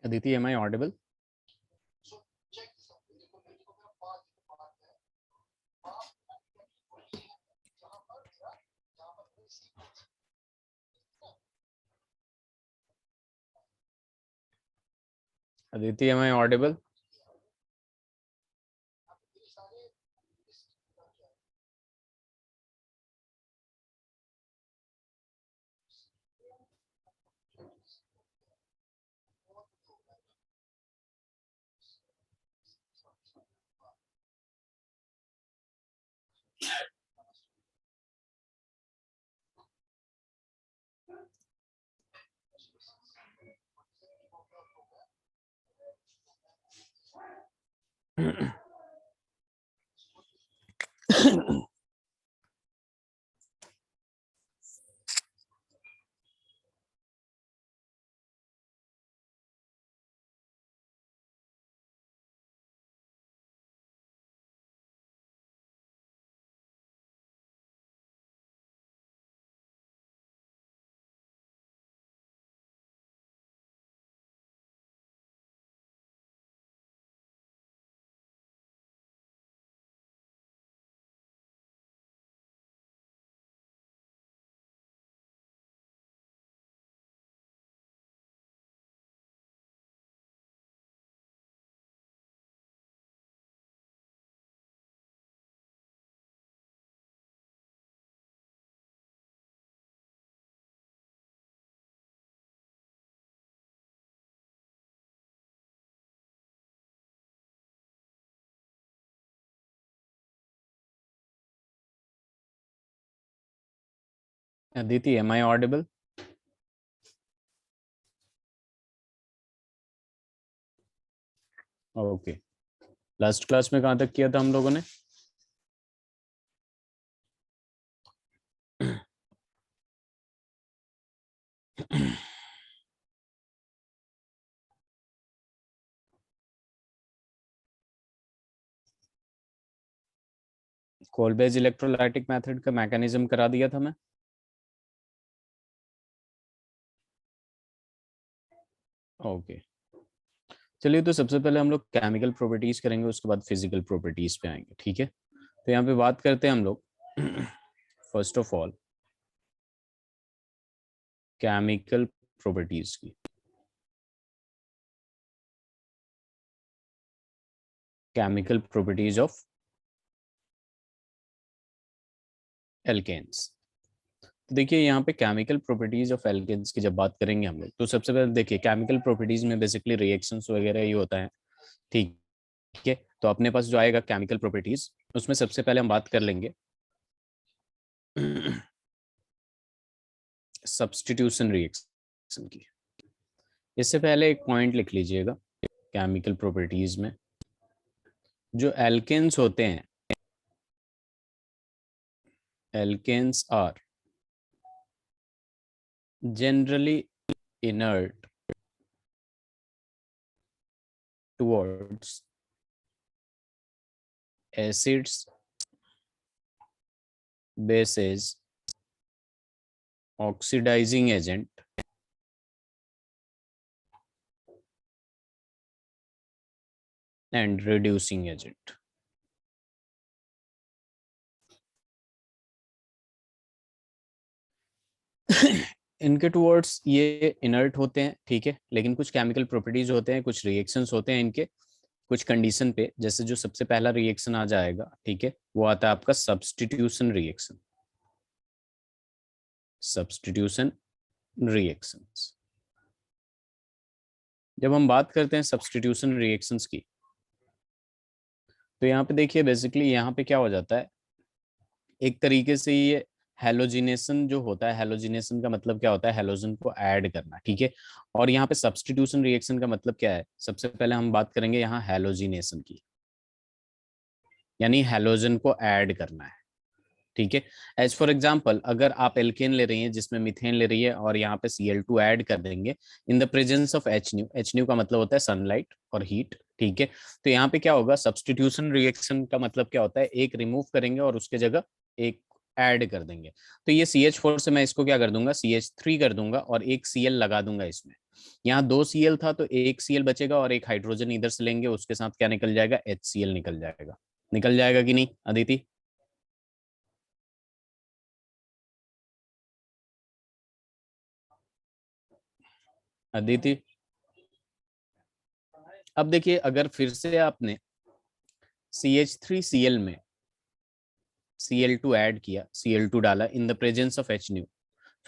Aditi, am I audible? Aditi, am I audible? Aditi, am I audible? Okay, last class में कहाँ तक किया था हम लोगों ने? कोलबेज इलेक्ट्रोलाइटिक मेथड का मैकेनिज्म करा दिया था मैं। ओके, चलिए तो सबसे पहले हम लोग केमिकल प्रॉपर्टीज करेंगे, उसके बाद फिजिकल प्रॉपर्टीज पे आएंगे। ठीक है, तो यहाँ पे बात करते हैं हम लोग first of all chemical properties की। Chemical properties of alkanes. तो देखिए यहाँ पे केमिकल प्रॉपर्टीज ऑफ एल्केन्स की जब बात करेंगे हम लोग, तो सबसे पहले देखिए केमिकल प्रॉपर्टीज में बेसिकली रिएक्शंस वगैरह ही होता है। ठीक है, तो अपने पास जो आएगा केमिकल प्रॉपर्टीज, उसमें सबसे पहले हम बात कर लेंगे सब्स्टिट्यूशन रिएक्शन की। इससे पहले एक पॉइंट लिख लीजिएगा, केमिकल प्रॉपर्टीज में जो एल्केन्स होते हैं, alkanes are generally inert towards acids, bases, oxidizing agent, and reducing agent। इनके टुवर्ड्स ये इनर्ट होते हैं, ठीक है, लेकिन कुछ केमिकल प्रॉपर्टीज होते हैं, कुछ रिएक्शंस होते हैं इनके कुछ कंडीशन पे। जैसे जो सबसे पहला रिएक्शन आ जाएगा, ठीक है, वो आता है आपका सब्स्टिट्यूशन रिएक्शन। सब्स्टिट्यूशन रिएक्शंस, जब हम बात करते हैं सब्स्टिट्यूशन रिएक्शंस की, तो यहाँ पे देखिए बेसिकली यहाँ पे क्या हो जाता है, एक तरीके से ये हेलोजिनेशन जो होता है, हेलोजिनेशन का मतलब क्या होता है, हेलोजन को ऐड करना। ठीक है, और यहाँ पे सब्स्टिट्यूशन रिएक्शन का मतलब क्या है, सबसे पहले हम बात करेंगे यहाँ हेलोजिनेशन की, यानी हेलोजन को ऐड करना है। ठीक है, एज फॉर एग्जांपल अगर आप एल्केन ले रही हैं जिसमें मीथेन ले रही है और यहाँ पे Cl2 ऐड कर देंगे इन the presence of HNu। HNu का मतलब होता है सनलाइट और हीट। ठीक है, तो यहाँ पे क्या होगा, सब्स्टिट्यूशन रिएक्शन का मतलब क्या होता है, एक रिमूव करेंगे और उसके जगह एक ऐड कर देंगे। तो ये CH4 से मैं इसको क्या कर दूंगा, CH3 कर दूंगा और एक Cl लगा दूंगा इसमें। यहाँ 2 Cl था तो एक Cl बचेगा और एक हाइड्रोजन इधर से लेंगे, उसके साथ क्या निकल जाएगा, HCl निकल जाएगा। निकल जाएगा कि नहीं अदिति? अदिति, अब देखिए अगर फिर से आपने CH3Cl में Cl2 ऐड किया, Cl2 डाला इन द प्रेजेंस ऑफ H,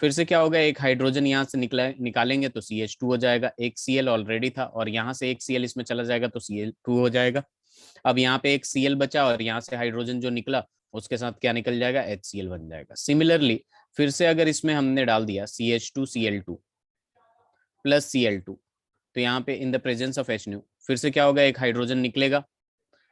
फिर से क्या होगा, एक हाइड्रोजन यहाँ से निकालेंगे तो CH2 हो जाएगा, एक Cl ऑलरेडी था और यहाँ से एक Cl इसमें चला जाएगा तो Cl2 हो जाएगा। अब यहाँ पे एक Cl बचा और यहाँ से हाइड्रोजन जो निकला उसके साथ क्या निकल जाएगा, HCl बन जाएगा। सिमिलरली फिर से अगर इसमें हमने डाल दिया CH2Cl2 प्लस Cl2, तो यहाँ पे इन द प्रेजेंस ऑफ H, फिर से क्या होगा, एक हाइड्रोजन निकलेगा,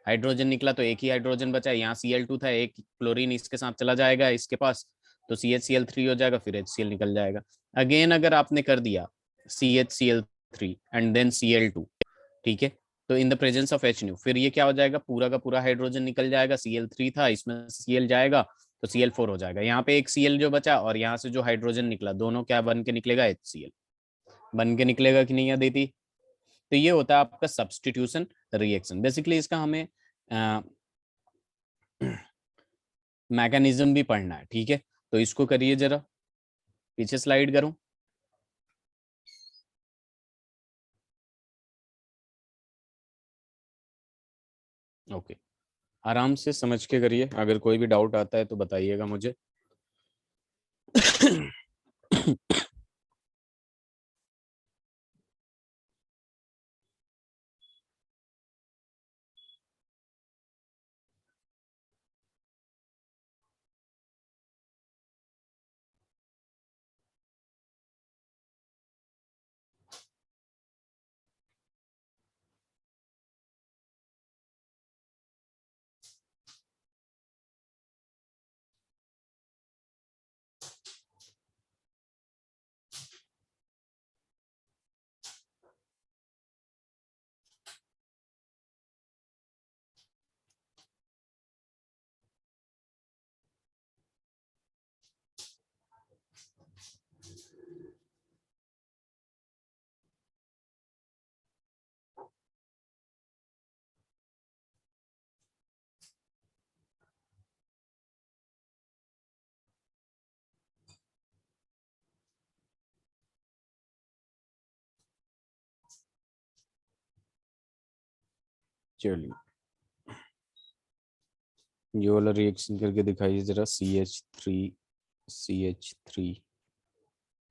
हाइड्रोजन निकला तो एक ही हाइड्रोजन बचा, यहाँ Cl2 था, एक क्लोरीन इसके साथ चला जाएगा इसके पास, तो CHCl3 हो जाएगा, फिर HCl निकल जाएगा। अगेन अगर आपने कर दिया CHCl3 एंड देन Cl2, ठीक है, तो इन द प्रेजेंस ऑफ H, फिर ये क्या हो जाएगा, पूरा का पूरा हाइड्रोजन निकल जाएगा, Cl3 था इसमें Cl जाएगा तो Cl4 हो जाएगा, यहाँ पे एक Cl जो बचा और यहाँ से जो हाइड्रोजन निकला, दोनों क्या बन के निकलेगा, HCl बन के निकलेगा कि नहीं अदिति? तो ये होता है आपका सब्सटीट्यूशन रिएक्शन। बेसिकली इसका हमें मैकेनिज्म भी पढ़ना है, ठीक है, तो इसको करिए जरा, पीछे स्लाइड करूं। ओके, आराम से समझ के करिए, अगर कोई भी डाउट आता है तो बताइएगा मुझे। चलिए, ये वाला रिएक्शन करके दिखाइए जरा, CH3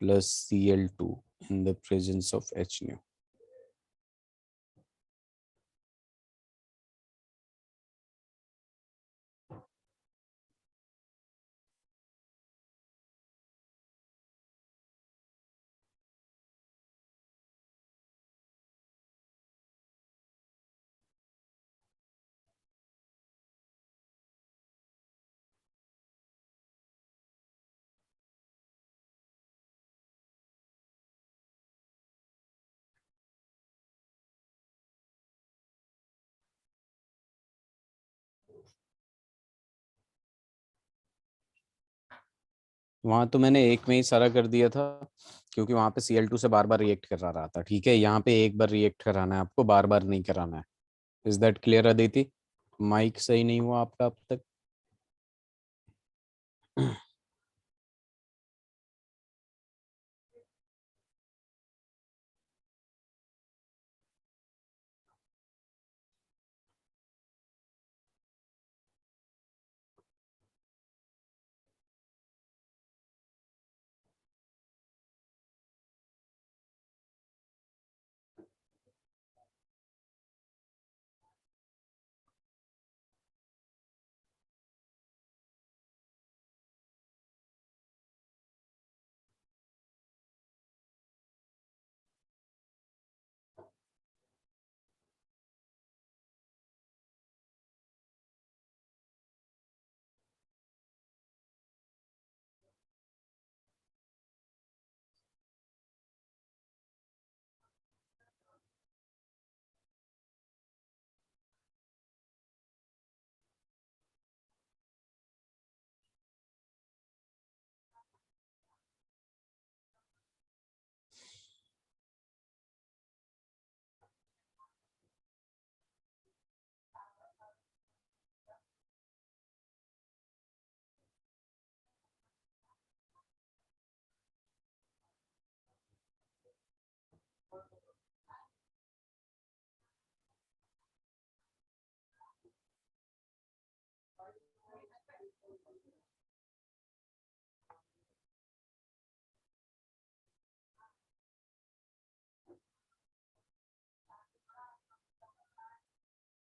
plus Cl2 in the presence of H। वहां तो मैंने एक में ही सारा कर दिया था, क्योंकि वहां पे Cl2 से बार बार रिएक्ट करा रहा था, ठीक है, यहाँ पे एक बार रिएक्ट कराना है आपको, बार बार नहीं कराना है। Is that clear Aditi? Mic सही नहीं हुआ आपका अब तक?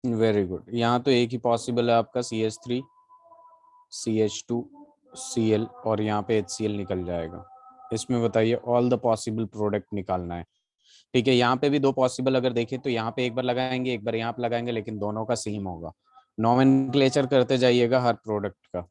Very good. यहाँ तो एक ही पॉसिबल है आपका CH3 CH2 Cl, और यहाँ पे HCl निकल जाएगा। इसमें बताइए ऑल द पॉसिबल प्रोडक्ट निकालना है। ठीक है, यहाँ पे भी दो पॉसिबल अगर देखें तो यहाँ पे एक बार लगाएंगे, एक बार यहाँ पे लगाएंगे, लेकिन दोनों का सेम होगा। नॉमेनक्लेचर करते जाइएगा हर प्रोडक्ट का।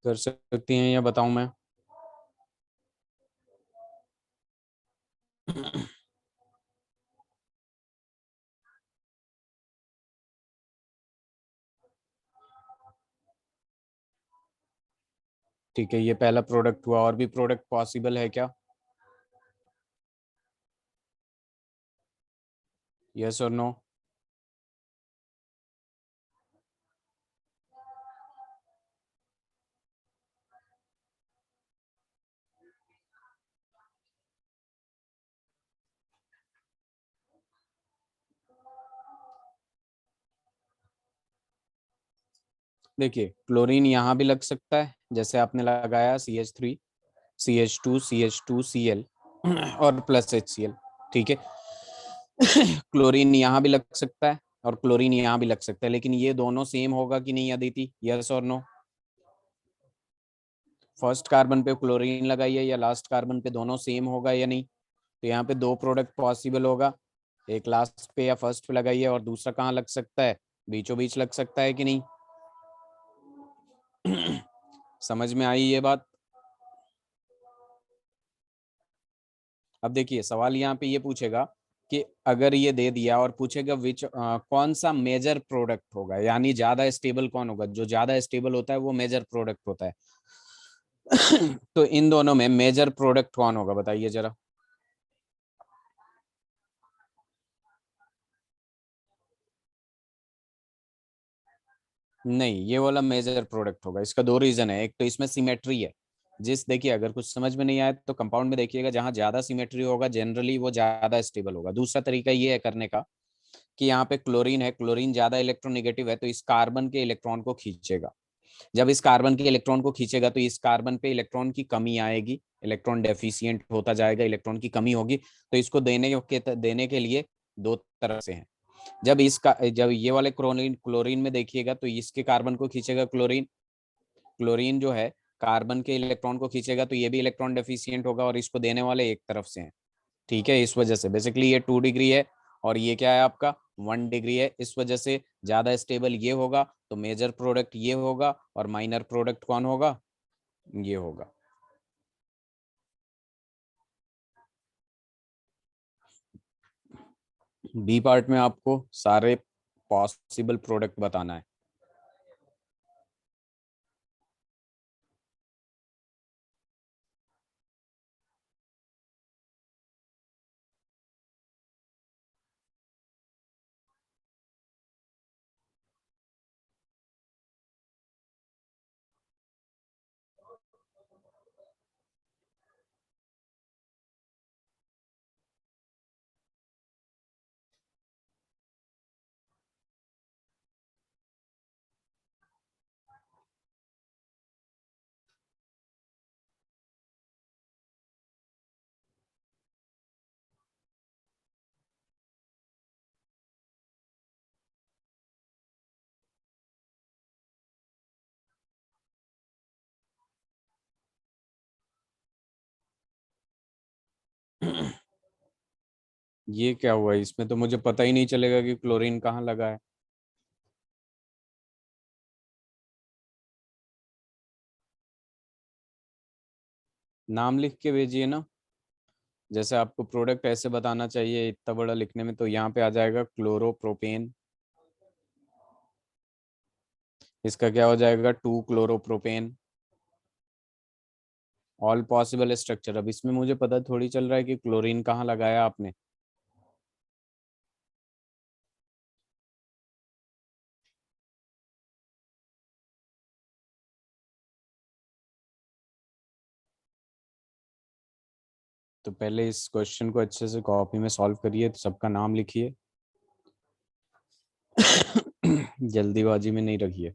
कर सकती हैं या बताऊं मैं? ठीक है, ये पहला प्रोडक्ट हुआ, और भी प्रोडक्ट पॉसिबल है क्या? यस और नो? देखिए, क्लोरीन यहाँ भी लग सकता है, जैसे आपने लगाया CH3 CH2 CH2Cl और प्लस HCl। ठीक है, क्लोरीन यहाँ भी लग सकता है और क्लोरीन यहाँ भी लग सकता है, लेकिन ये दोनों सेम होगा कि नहीं अदिति? यस और नो? फर्स्ट कार्बन पे क्लोरीन लगाइए या लास्ट कार्बन पे, दोनों सेम होगा या नहीं? तो यहाँ पे दो प्रोडक्ट पॉसिबल होगा, एक लास्ट पे या फर्स्ट पे लगाइए, और दूसरा कहाँ लग सकता है? बीचों बीच लग सकता है कि नहीं? समझ में आई ये बात? अब देखिए, सवाल यहाँ पे ये पूछेगा कि अगर ये दे दिया और पूछेगा विच कौन सा मेजर प्रोडक्ट होगा, यानी ज्यादा स्टेबल कौन होगा, जो ज्यादा स्टेबल होता है वो मेजर प्रोडक्ट होता है। तो इन दोनों में मेजर प्रोडक्ट कौन होगा बताइए जरा। नहीं, ये वाला मेजर प्रोडक्ट होगा। इसका दो रीजन है, एक तो इसमें सिमेट्री है। जिस देखिए, अगर कुछ समझ में नहीं आए तो कंपाउंड में देखिएगा, जहां ज्यादा सिमेट्री होगा जनरली वो ज्यादा स्टेबल होगा। दूसरा तरीका ये है करने का कि यहाँ पे क्लोरीन है, क्लोरीन ज्यादा इलेक्ट्रोनेगेटिव है, तो इस कार्बन के इलेक्ट्रॉन को खींचेगा। जब इस कार्बन के इलेक्ट्रॉन को खींचेगा तो इस कार्बन पे इलेक्ट्रॉन की कमी आएगी, इलेक्ट्रॉन डेफिशिएंट होता जाएगा, इलेक्ट्रॉन की कमी होगी। तो इसको देने के लिए दो तरह से हैं। जब ये वाले क्लोरीन क्लोरीन में देखिएगा तो इसके कार्बन को खींचेगा क्लोरीन। क्लोरीन जो है कार्बन के इलेक्ट्रॉन को खींचेगा, तो ये भी इलेक्ट्रॉन डेफिशिएंट होगा, और इसको देने वाले एक तरफ से हैं। ठीक है, इस वजह से बेसिकली ये 2 डिग्री है, और ये क्या है आपका 1 डिग्री है। इस वजह से ज्यादा स्टेबल ये होगा, तो मेजर प्रोडक्ट ये होगा, और माइनर प्रोडक्ट कौन होगा? ये होगा। बी पार्ट में आपको सारे पॉसिबल प्रोडक्ट बताना है। ये क्या हुआ, इसमें तो मुझे पता ही नहीं चलेगा कि क्लोरीन कहाँ लगा है। नाम लिख के भेजिए ना। जैसे आपको प्रोडक्ट ऐसे बताना चाहिए इतना बड़ा लिखने में, तो यहाँ पे आ जाएगा क्लोरोप्रोपेन। इसका क्या हो जाएगा? 2 क्लोरोप्रोपेन। All possible structure. अब इसमें मुझे पता थोड़ी चल रहा है कि क्लोरीन कहाँ लगाया आपने। तो पहले इस क्वेश्चन को अच्छे से कॉपी में सॉल्व करिए, तो सबका नाम लिखिए। जल्दीबाजी में नहीं रखिए।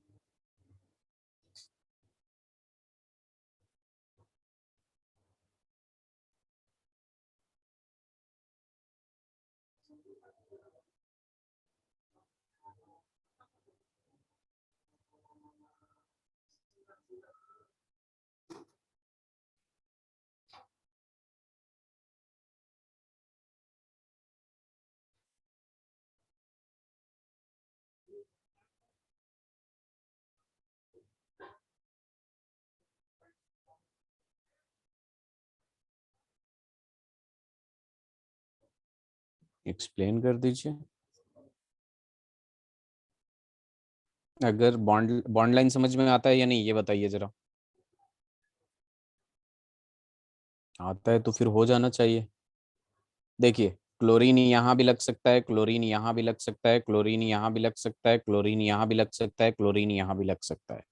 एक्सप्लेन कर दीजिए। अगर बॉन्ड बॉन्ड लाइन समझ में आता है या नहीं, ये बताइए जरा। आता है तो फिर हो जाना चाहिए। देखिए, क्लोरीन यहाँ भी लग सकता है, क्लोरीन यहाँ भी लग सकता है, क्लोरीन यहाँ भी लग सकता है, क्लोरीन यहाँ भी लग सकता है, क्लोरीन यहाँ भी लग सकता है।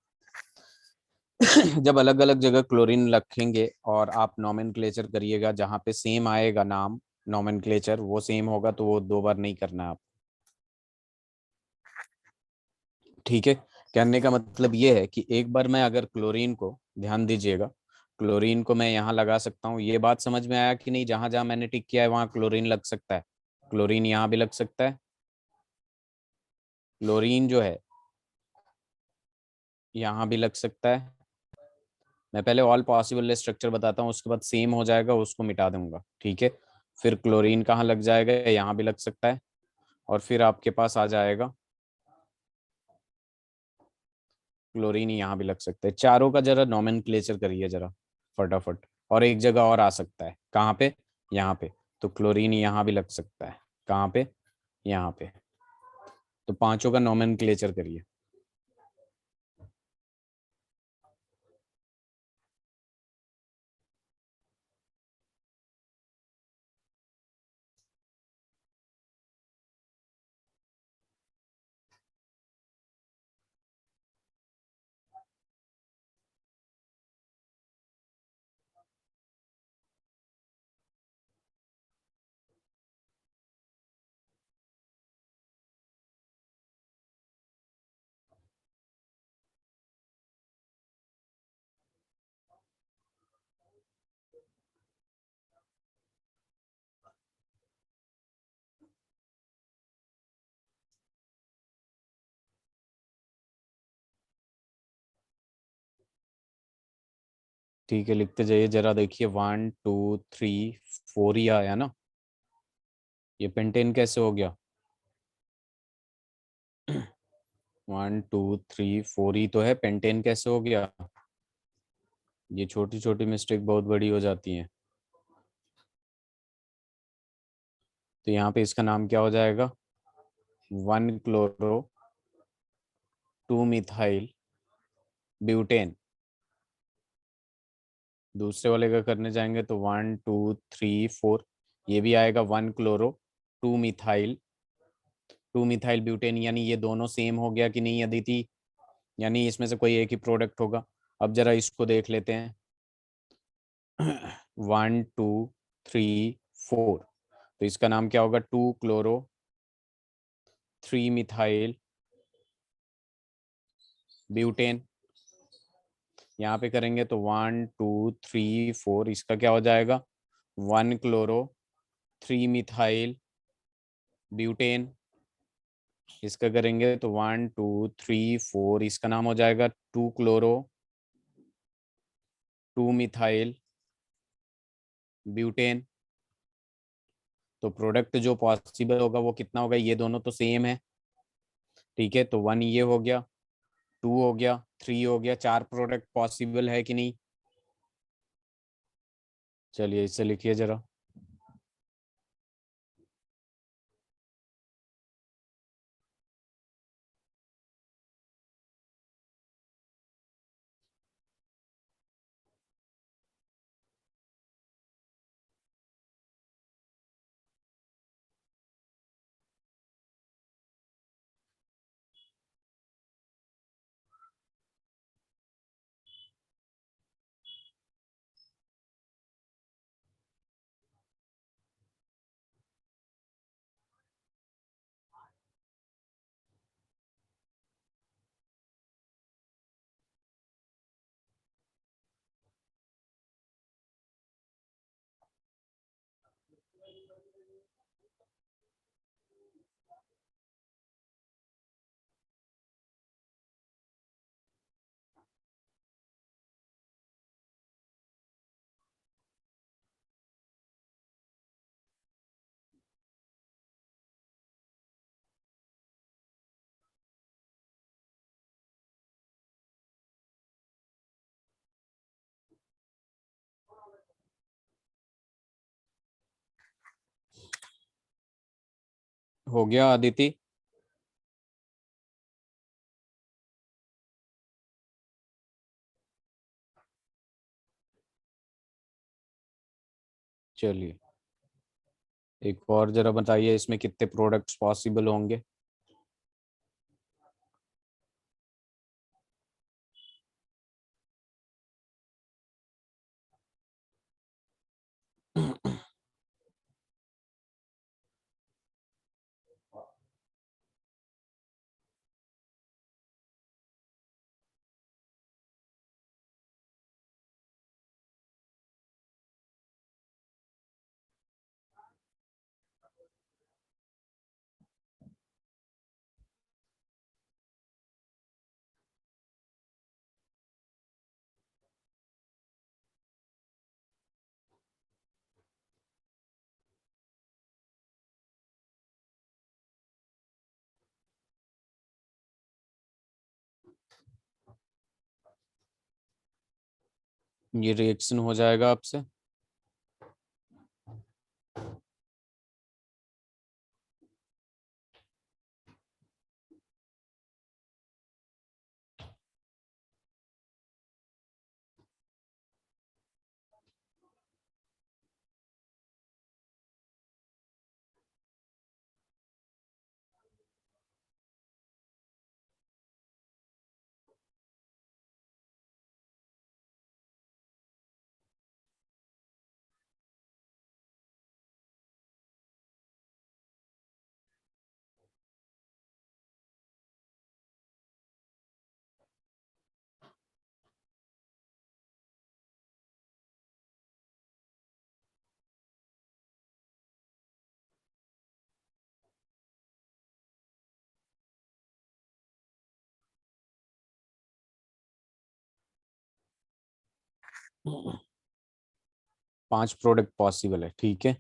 जब अलग अलग जगह क्लोरीन रखेंगे और आप नॉमेनक्लेचर करिएगा, जहाँ पे सेम आएगा नाम, नॉमेनक्लेचर वो सेम होगा, तो वो दो बार नहीं करना आप। ठीक है। कहने का मतलब ये है कि एक बार मैं अगर क्लोरीन को, ध्यान दीजिएगा, क्लोरीन को मैं यहाँ लगा सकता हूँ। ये बात समझ में आया कि नहीं? जहां जहां मैंने टिक किया है वहां क्लोरीन लग सकता है। क्लोरीन यहाँ भी लग सकता है, क्लोरीन जो है यहाँ भी लग सकता है। मैं पहले ऑल पॉसिबल स्ट्रक्चर बताता हूँ, उसके बाद सेम हो जाएगा उसको मिटा दूंगा। ठीक है। फिर क्लोरीन कहाँ लग जाएगा? यहाँ भी लग सकता है। और फिर आपके पास आ जाएगा क्लोरीन, यहाँ भी लग सकता है। चारों का जरा नॉमेनक्लेचर करिए जरा फटाफट। और एक जगह और आ सकता है, कहाँ पे? यहाँ पे। तो क्लोरीन यहाँ भी लग सकता है, कहाँ पे? यहाँ पे। तो पांचों का नॉमेनक्लेचर करिए। ठीक है, लिखते जाइए जरा। देखिए 1 2 3 4 ही आया ना? ये पेंटेन कैसे हो गया? 1 2 3 4 ही तो है, पेंटेन कैसे हो गया? ये छोटी छोटी मिस्टेक बहुत बड़ी हो जाती हैं। तो यहाँ पे इसका नाम क्या हो जाएगा? 1 क्लोरो 2 मिथाइल ब्यूटेन। दूसरे वाले का करने जाएंगे तो 1 2 3 4, ये भी आएगा 1 क्लोरो 2 मिथाइल ब्यूटेन। यानी ये दोनों सेम हो गया कि नहीं अदिति? यानी इसमें से कोई एक ही प्रोडक्ट होगा। अब जरा इसको देख लेते हैं। 1 2 3 4, तो इसका नाम क्या होगा? 2 क्लोरो 3 मिथाइल ब्यूटेन। यहाँ पे करेंगे तो 1 2 3 4, इसका क्या हो जाएगा? 1 क्लोरो 3 मिथाइल ब्यूटेन। इसका करेंगे तो 1 2 3 4, इसका नाम हो जाएगा 2 क्लोरो 2 मिथाइल ब्यूटेन। तो प्रोडक्ट जो पॉसिबल होगा वो कितना होगा? ये दोनों तो सेम है। ठीक है, तो 1 ये हो गया, 2 हो गया, 3 हो गया। 4 प्रोडक्ट पॉसिबल है कि नहीं? चलिए इससे लिखिए जरा। हो गया अदिति? चलिए एक और जरा बताइए, इसमें कितने प्रोडक्ट्स पॉसिबल होंगे? ये रिएक्शन हो जाएगा आपसे। पांच प्रोडक्ट पॉसिबल है, ठीक है।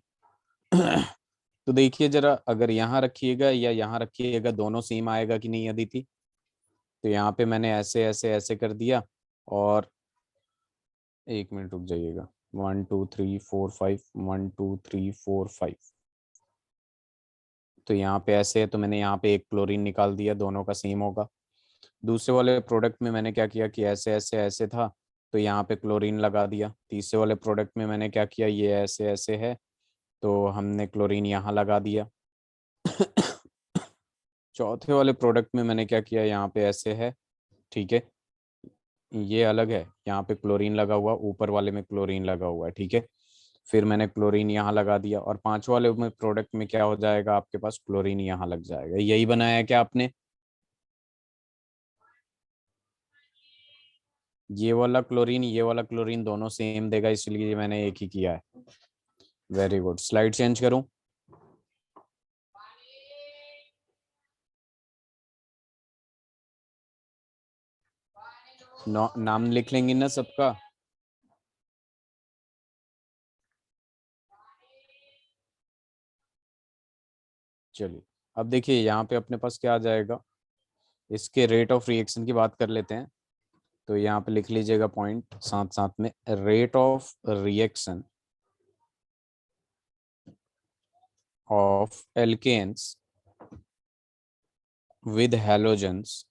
तो देखिए जरा, अगर यहाँ रखिएगा या यहाँ रखिएगा, दोनों सेम आएगा कि नहीं अदिति? तो यहाँ पे मैंने ऐसे ऐसे ऐसे कर दिया, और एक मिनट रुक जाइएगा। 1 2 3 4 5, 1 2 3 4 5। तो यहाँ पे ऐसे है, तो मैंने यहाँ पे एक क्लोरीन निकाल दिया, दोनों का सेम होगा। दूसरे वाले प्रोडक्ट में मैंने क्या किया कि ऐसे ऐसे ऐसे था, तो यहाँ पे क्लोरीन लगा दिया। तीसरे वाले प्रोडक्ट में मैंने क्या किया, ये ऐसे ऐसे है, तो हमने क्लोरीन यहाँ लगा दिया। चौथे वाले प्रोडक्ट में मैंने क्या किया, यहाँ पे ऐसे है, ठीक है, ये अलग है, यहाँ पे क्लोरीन लगा हुआ, ऊपर वाले में क्लोरीन लगा हुआ है, ठीक है। फिर मैंने क्लोरीन यहाँ लगा दिया, और पांच वाले में प्रोडक्ट में क्या हो जाएगा, आपके पास क्लोरीन यहाँ लग जाएगा। यही बनाया है क्या आपने? ये वाला क्लोरीन दोनों सेम देगा, इसलिए मैंने एक ही किया है। Very good. स्लाइड चेंज करूं? नाम लिख लेंगे ना सबका? चलिए, अब देखिए यहाँ पे अपने पास क्या आ जाएगा, इसके रेट ऑफ रिएक्शन की बात कर लेते हैं। तो यहाँ पे लिख लीजिएगा पॉइंट साथ साथ में, rate of reaction of alkanes with halogens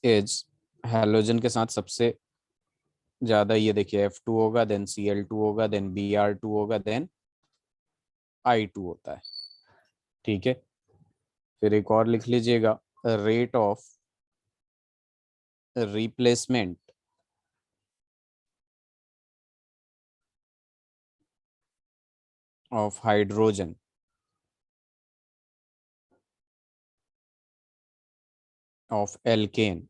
is, halogen के साथ सबसे ज्यादा ये देखिए F2 होगा, देन Cl2 होगा, देन Br2 होगा, देन I2 होता है, ठीक है। फिर एक और लिख लीजिएगा, rate of replacement of hydrogen of alkene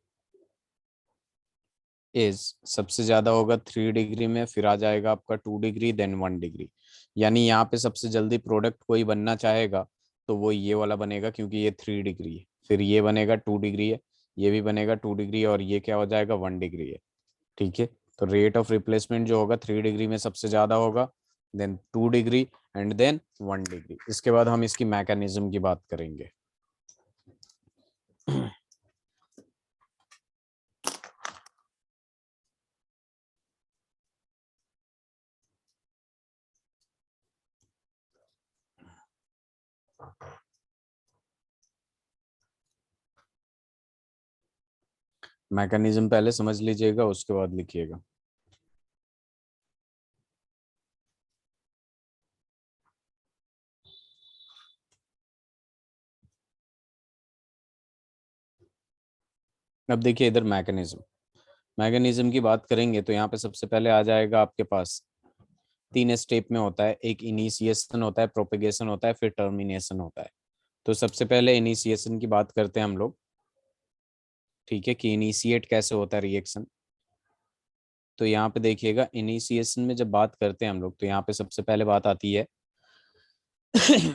is, सबसे ज्यादा होगा 3 डिग्री में, फिर आ जाएगा आपका 2 डिग्री, देन 1 डिग्री। यानी यहाँ पे सबसे जल्दी प्रोडक्ट कोई बनना चाहेगा तो वो ये वाला बनेगा, क्योंकि ये 3 डिग्री है। फिर ये बनेगा 2 डिग्री है, ये भी बनेगा 2 डिग्री, और ये क्या हो जाएगा, 1 डिग्री है, ठीक है। तो रेट ऑफ रिप्लेसमेंट जो होगा 3 डिग्री में सबसे ज्यादा होगा, then 2 degree, and then 1 degree. इसके बाद हम इसकी मैकेनिज्म की बात करेंगे। मैकेनिज्म पहले समझ लीजिएगा, उसके बाद लिखिएगा। अब देखिए इधर मैकेनिज्म, मैकेनिज्म की बात करेंगे तो यहाँ पे सबसे पहले आ जाएगा आपके पास, 3 स्टेप में होता है, एक इनिशिएशन होता है, प्रोपेगेशन होता है, फिर टर्मिनेशन होता है। तो सबसे पहले इनिशिएशन की बात करते हैं हम लोग, ठीक है, कि इनिशिएट कैसे होता है रिएक्शन। तो यहाँ पे देखिएगा इनिशिएशन में जब बात करते हैं हम लोग, तो यहाँ पे सबसे पहले बात आती है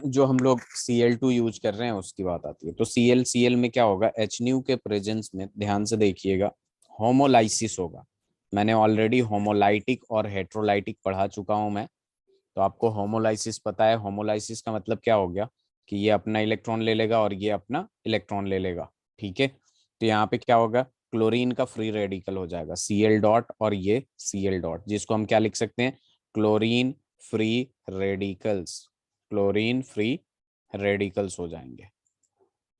जो हम लोग Cl2 यूज कर रहे हैं उसकी बात आती है। तो Cl में क्या होगा, HNu के प्रेजेंस में ध्यान से देखिएगा होमोलाइसिस होगा। मैंने ऑलरेडी होमोलाइटिक और हेट्रोलाइटिक पढ़ा चुका हूं मैं, तो आपको होमोलाइसिस पता है। होमोलाइसिस का मतलब क्या हो गया कि ये अपना इलेक्ट्रॉन ले लेगा और ये अपना इलेक्ट्रॉन ले लेगा, ठीक है। तो यहाँ पे क्या होगा, क्लोरीन का फ्री रेडिकल हो जाएगा Cl डॉट और ये Cl डॉट, जिसको हम क्या लिख सकते हैं, chlorine free radicals, chlorine free radicals हो जाएंगे,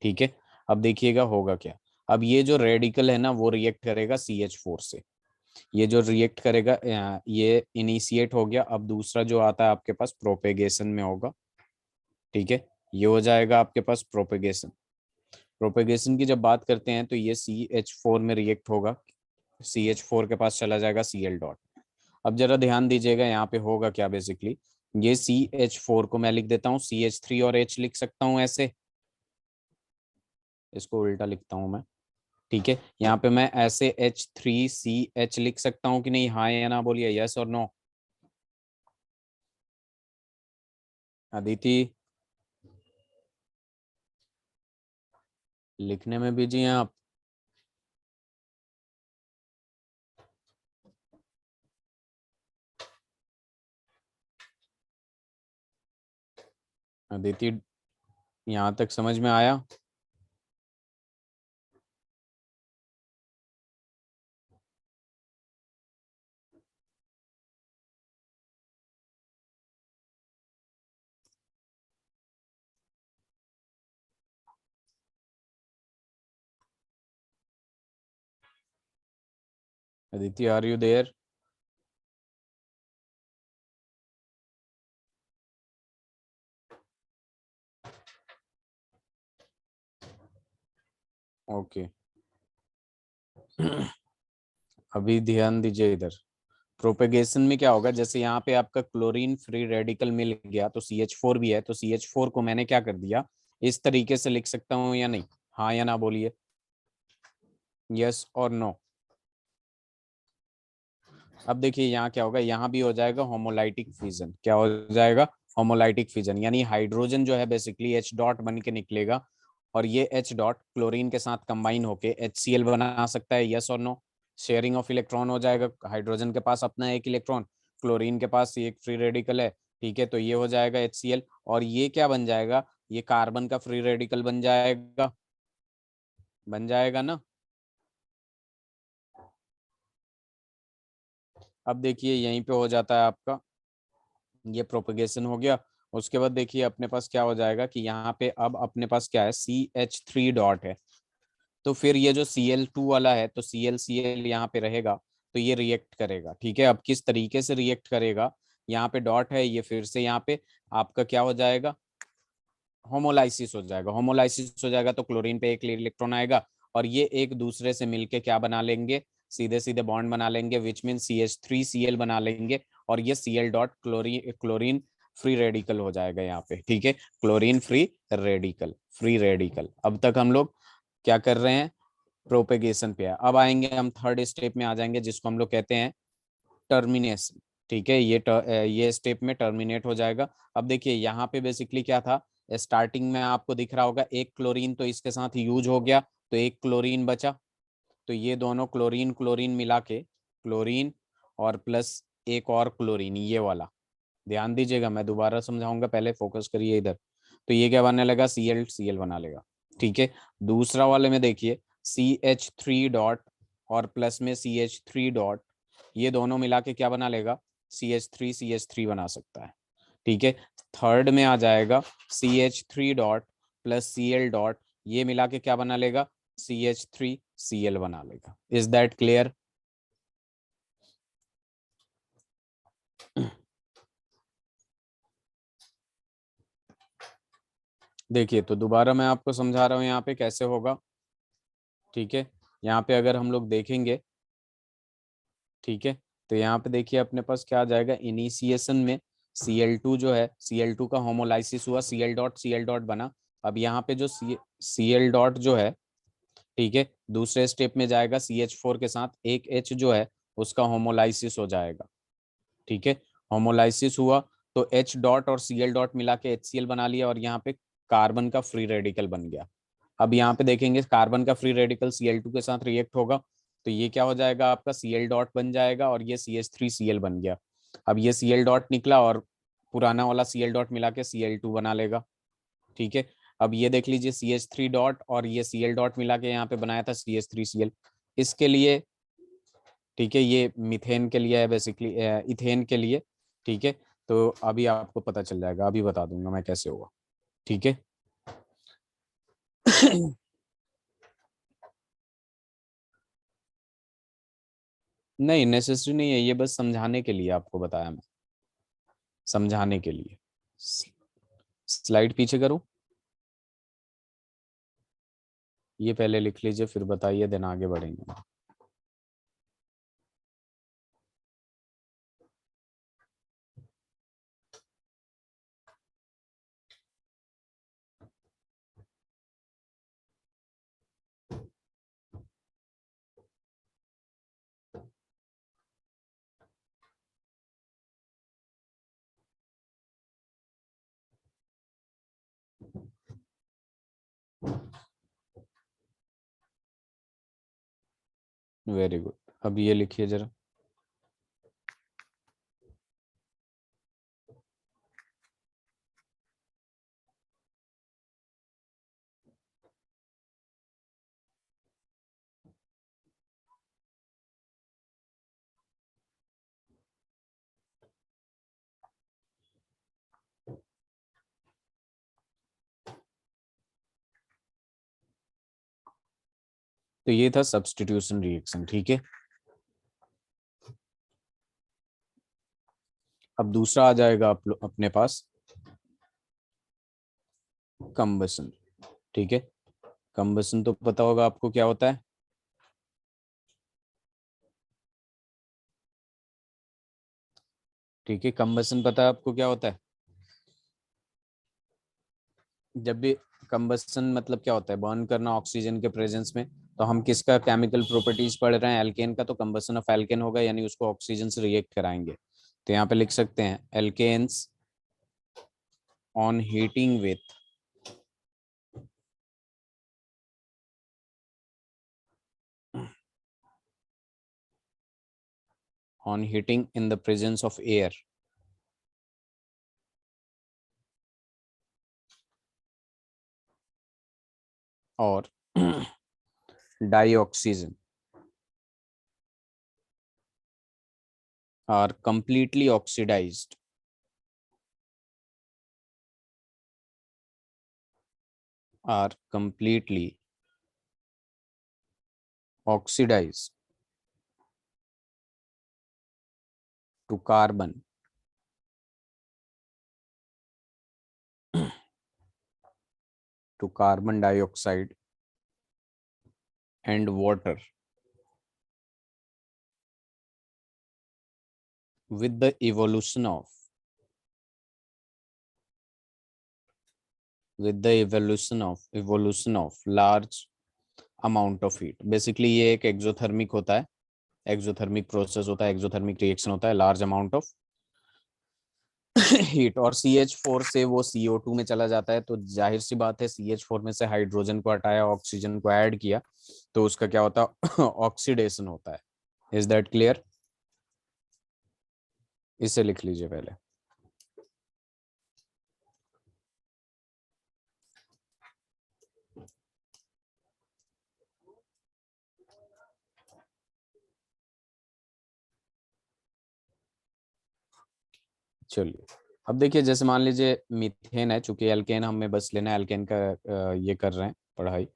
ठीक है। अब देखिएगा होगा क्या, अब ये जो रेडिकल है ना वो रिएक्ट करेगा CH4 से, ये जो रिएक्ट करेगा ये इनिशिएट हो गया। अब दूसरा जो आता है आपके पास प्रोपेगेशन में होगा, ठीक है, ये हो जाएगा आपके पास प्रोपेगेशन। प्रोपेगेशन की जब बात करते हैं तो ये CH4 में रिएक्ट होगा, CH4 के पास चला जाएगा Cl डॉट। अब जरा ध्यान दीजिएगा यहाँ पे होगा क्या, बेसिकली ये CH4 को मैं लिख देता हूँ CH3 और H लिख सकता हूँ ऐसे, इसको उल्टा लिखता हूँ मैं, ठीक है। यहाँ पे मैं ऐसे H3CH लिख सकता हूँ कि नहीं, हाँ या ना बोलिए, यस और नो। अदिति लिखने में बिजी हैं आप? अदिति यहाँ तक समझ में आया? Aditi are you there? Okay अभी ध्यान दीजिए इधर, प्रोपेगेशन में क्या होगा, जैसे यहाँ पे आपका क्लोरीन फ्री रेडिकल मिल गया तो CH4 भी है, तो CH4 को मैंने क्या कर दिया, इस तरीके से लिख सकता हूँ या नहीं, हाँ या ना बोलिए, यस और नो। अब देखिए यहाँ क्या होगा, यहाँ भी हो जाएगा होमोलाइटिक फिजन, क्या हो जाएगा, होमोलाइटिक फिजन, यानी हाइड्रोजन जो है बेसिकली H डॉट बन के निकलेगा और ये H डॉट क्लोरीन के साथ कंबाइन होके HCl बना सकता है, यस और नो। शेयरिंग ऑफ इलेक्ट्रॉन हो जाएगा, हाइड्रोजन के पास अपना एक इलेक्ट्रॉन, क्लोरीन के पास एक फ्री रेडिकल है, ठीक है, तो ये हो जाएगा HCl और ये क्या बन जाएगा, ये कार्बन का फ्री रेडिकल बन जाएगा, बन जाएगा ना। अब देखिए यहीं पे हो जाता है आपका, ये प्रोपेगेशन हो गया। उसके बाद देखिए अपने पास क्या हो जाएगा कि यहाँ पे अब अपने पास क्या है, CH3 डॉट है, तो फिर ये जो Cl2 वाला है तो Cl यहाँ पे रहेगा, तो ये रिएक्ट करेगा, ठीक है। अब किस तरीके से रिएक्ट करेगा, यहाँ पे डॉट है, ये फिर से यहाँ पे आपका क्या हो जाएगा, होमोलाइसिस हो जाएगा। होमोलाइसिस हो जाएगा तो क्लोरीन पे एक इलेक्ट्रॉन आएगा और ये एक दूसरे से मिलके क्या बना लेंगे, सीधे सीधे बॉन्ड बना लेंगे, विच मीन CH3Cl बना लेंगे और ये Cl dot chlorine chlorine free radical हो जाएगा यहाँ पे, ठीक है, chlorine free radical, free radical. अब तक हम लोग क्या कर रहे हैं, प्रोपेगेशन पे है। अब आएंगे हम थर्ड स्टेप में आ जाएंगे जिसको हम लोग कहते हैं टर्मिनेशन, ठीक है, ये स्टेप में टर्मिनेट हो जाएगा। अब देखिए यहाँ पे बेसिकली क्या था, स्टार्टिंग में आपको दिख रहा होगा एक क्लोरीन तो इसके साथ यूज हो गया, तो एक क्लोरीन बचा, तो ये दोनों क्लोरीन क्लोरीन मिला के, क्लोरीन और प्लस एक और क्लोरीन ये वाला, ध्यान दीजिएगा मैं दोबारा समझाऊंगा, पहले फोकस करिए इधर। तो ये क्या बनने लगा, Cl बना लेगा, ठीक है। दूसरा वाले में देखिए CH3 डॉट और प्लस में CH3 डॉट, ये दोनों मिला के क्या बना लेगा, CH3 बना सकता है, ठीक है। थर्ड में आ जाएगा CH3 dot plus Cl dot, ये मिला के क्या बना लेगा, CH3Cl बना लेगा। Is that clear? देखिए तो दोबारा मैं आपको समझा रहा हूँ यहाँ पे कैसे होगा। ठीक है, यहाँ पे अगर हम लोग देखेंगे, ठीक है, तो यहाँ पे देखिए अपने पास क्या आ जाएगा, इनिशिएशन में Cl2 जो है, Cl2 का होमोलाइसिस हुआ, Cl डॉट बना। अब यहाँ पे जो Cl डॉट जो है, ठीक है, दूसरे स्टेप में जाएगा CH4 के साथ, एक H जो है उसका होमोलाइसिस हो जाएगा। ठीक है, होमोलाइसिस हुआ तो H डॉट और Cl डॉट मिला के HCl बना लिया, और यहाँ पे कार्बन का फ्री रेडिकल बन गया। अब यहाँ पे देखेंगे कार्बन का फ्री रेडिकल Cl2 के साथ रिएक्ट होगा, तो ये क्या हो जाएगा, आपका Cl डॉट बन जाएगा, और ये CH3Cl बन गया। अब ये Cl डॉट निकला और पुराना वाला Cl डॉट मिला के Cl2 बना लेगा। ठीक है, अब ये देख लीजिए CH3 डॉट और ये Cl डॉट मिला के यहाँ पे बनाया था CH3Cl। इसके लिए, ठीक है, ये मीथेन के लिए है बेसिकली, इथेन के लिए। ठीक है, तो अभी आपको पता चल जाएगा, अभी बता दूंगा मैं कैसे होगा। ठीक है। नहीं नेसेसरी नहीं है, ये बस समझाने के लिए आपको बताया मैं, समझाने के लिए। स्लाइड पीछे करूं? ये पहले लिख लीजिए फिर बताइए, देन आगे बढ़ेंगे। वेरी गुड, अब ये लिखिए जरा। तो ये था सब्स्टिट्यूशन रिएक्शन। ठीक है, अब दूसरा आ जाएगा अपने पास कंबसन। ठीक है, कंबसन तो पता होगा आपको क्या होता है। ठीक है, कंबसन पता है आपको क्या होता है? जब भी कंबसन मतलब क्या होता है, बर्न करना ऑक्सीजन के प्रेजेंस में, तो हम किसका केमिकल प्रॉपर्टीज पढ़ रहे हैं, एल्केन का, तो कंबसन ऑफ एल्केन होगा, यानी उसको ऑक्सीजन से रिएक्ट कराएंगे। तो यहाँ पे लिख सकते हैं alkanes on heating with on heating in the presence of air or dioxygen are completely oxidized are completely oxidized to carbon to carbon dioxide and water with the evolution of large amount of heat। Basically ये एक exothermic होता है, exothermic process होता है, exothermic reaction होता है, large amount of heat, और CH4 से वो CO2 में चला जाता है, तो जाहिर सी बात है CH4 में से हाइड्रोजन को हटाया, ऑक्सीजन को ऐड किया, तो उसका क्या होता है, ऑक्सीडेशन होता है। Is that clear? इसे लिख लीजिए पहले। चलिए, अब देखिए जैसे मान लीजिए मीथेन है, चूंकि एल्केन हमें बस लेना है, एल्केन का ये कर रहे हैं पढ़ाई,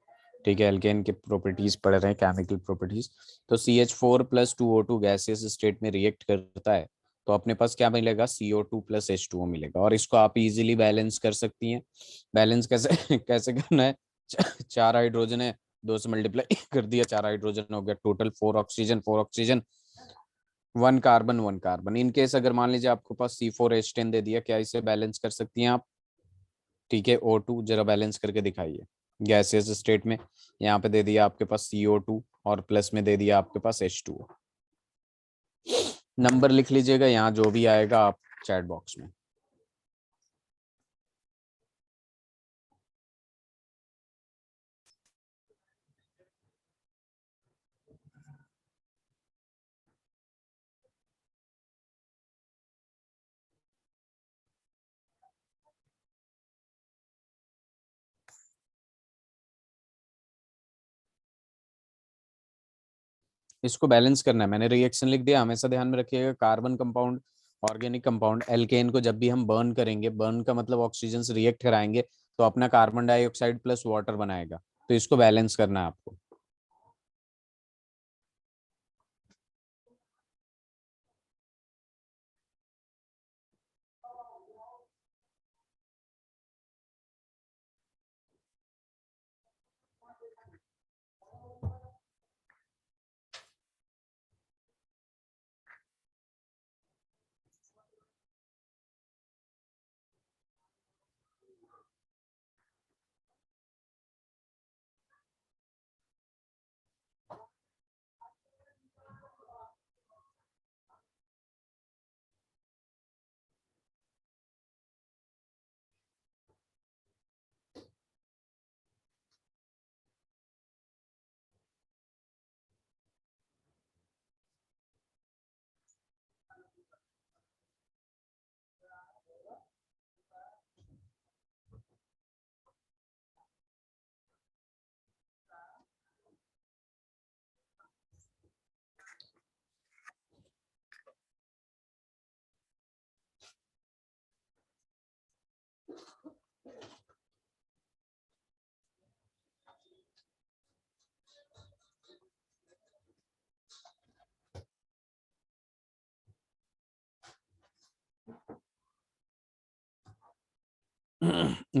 ठीक है, एल्केन के प्रॉपर्टीज पढ़ रहे हैं, केमिकल प्रॉपर्टीज। तो CH4+2O2 गैसियस स्टेट में रिएक्ट करता है तो अपने पास क्या मिलेगा, CO2+H2O मिलेगा। और इसको आप इजीली बैलेंस कर सकती हैं। बैलेंस कैसे कैसे करना है, चार हाइड्रोजन है, दो से मल्टीप्लाई कर दिया, चार हाइड्रोजन हो गया, total 4 oxygen, 4 oxygen, 1 carbon, 1 carbon. In case अगर मान लीजिए आपको पास C4H10 दे दिया, क्या इसे बैलेंस कर सकती हैं आप? ठीक है, O2 जरा बैलेंस करके दिखाइए गैसियस स्टेट में। यहाँ पे दे दिया आपके पास CO2 और प्लस में दे दिया आपके पास H2O। नंबर लिख लीजिएगा यहाँ जो भी आएगा आप चैट बॉक्स में। इसको बैलेंस करना है, मैंने रिएक्शन लिख दिया। हमेशा ध्यान में रखिएगा, carbon compound, organic compound, alkane को जब भी हम बर्न करेंगे, बर्न का मतलब ऑक्सीजन से रिएक्ट कराएंगे तो अपना कार्बन डाइऑक्साइड प्लस वाटर बनाएगा। तो इसको बैलेंस करना है आपको।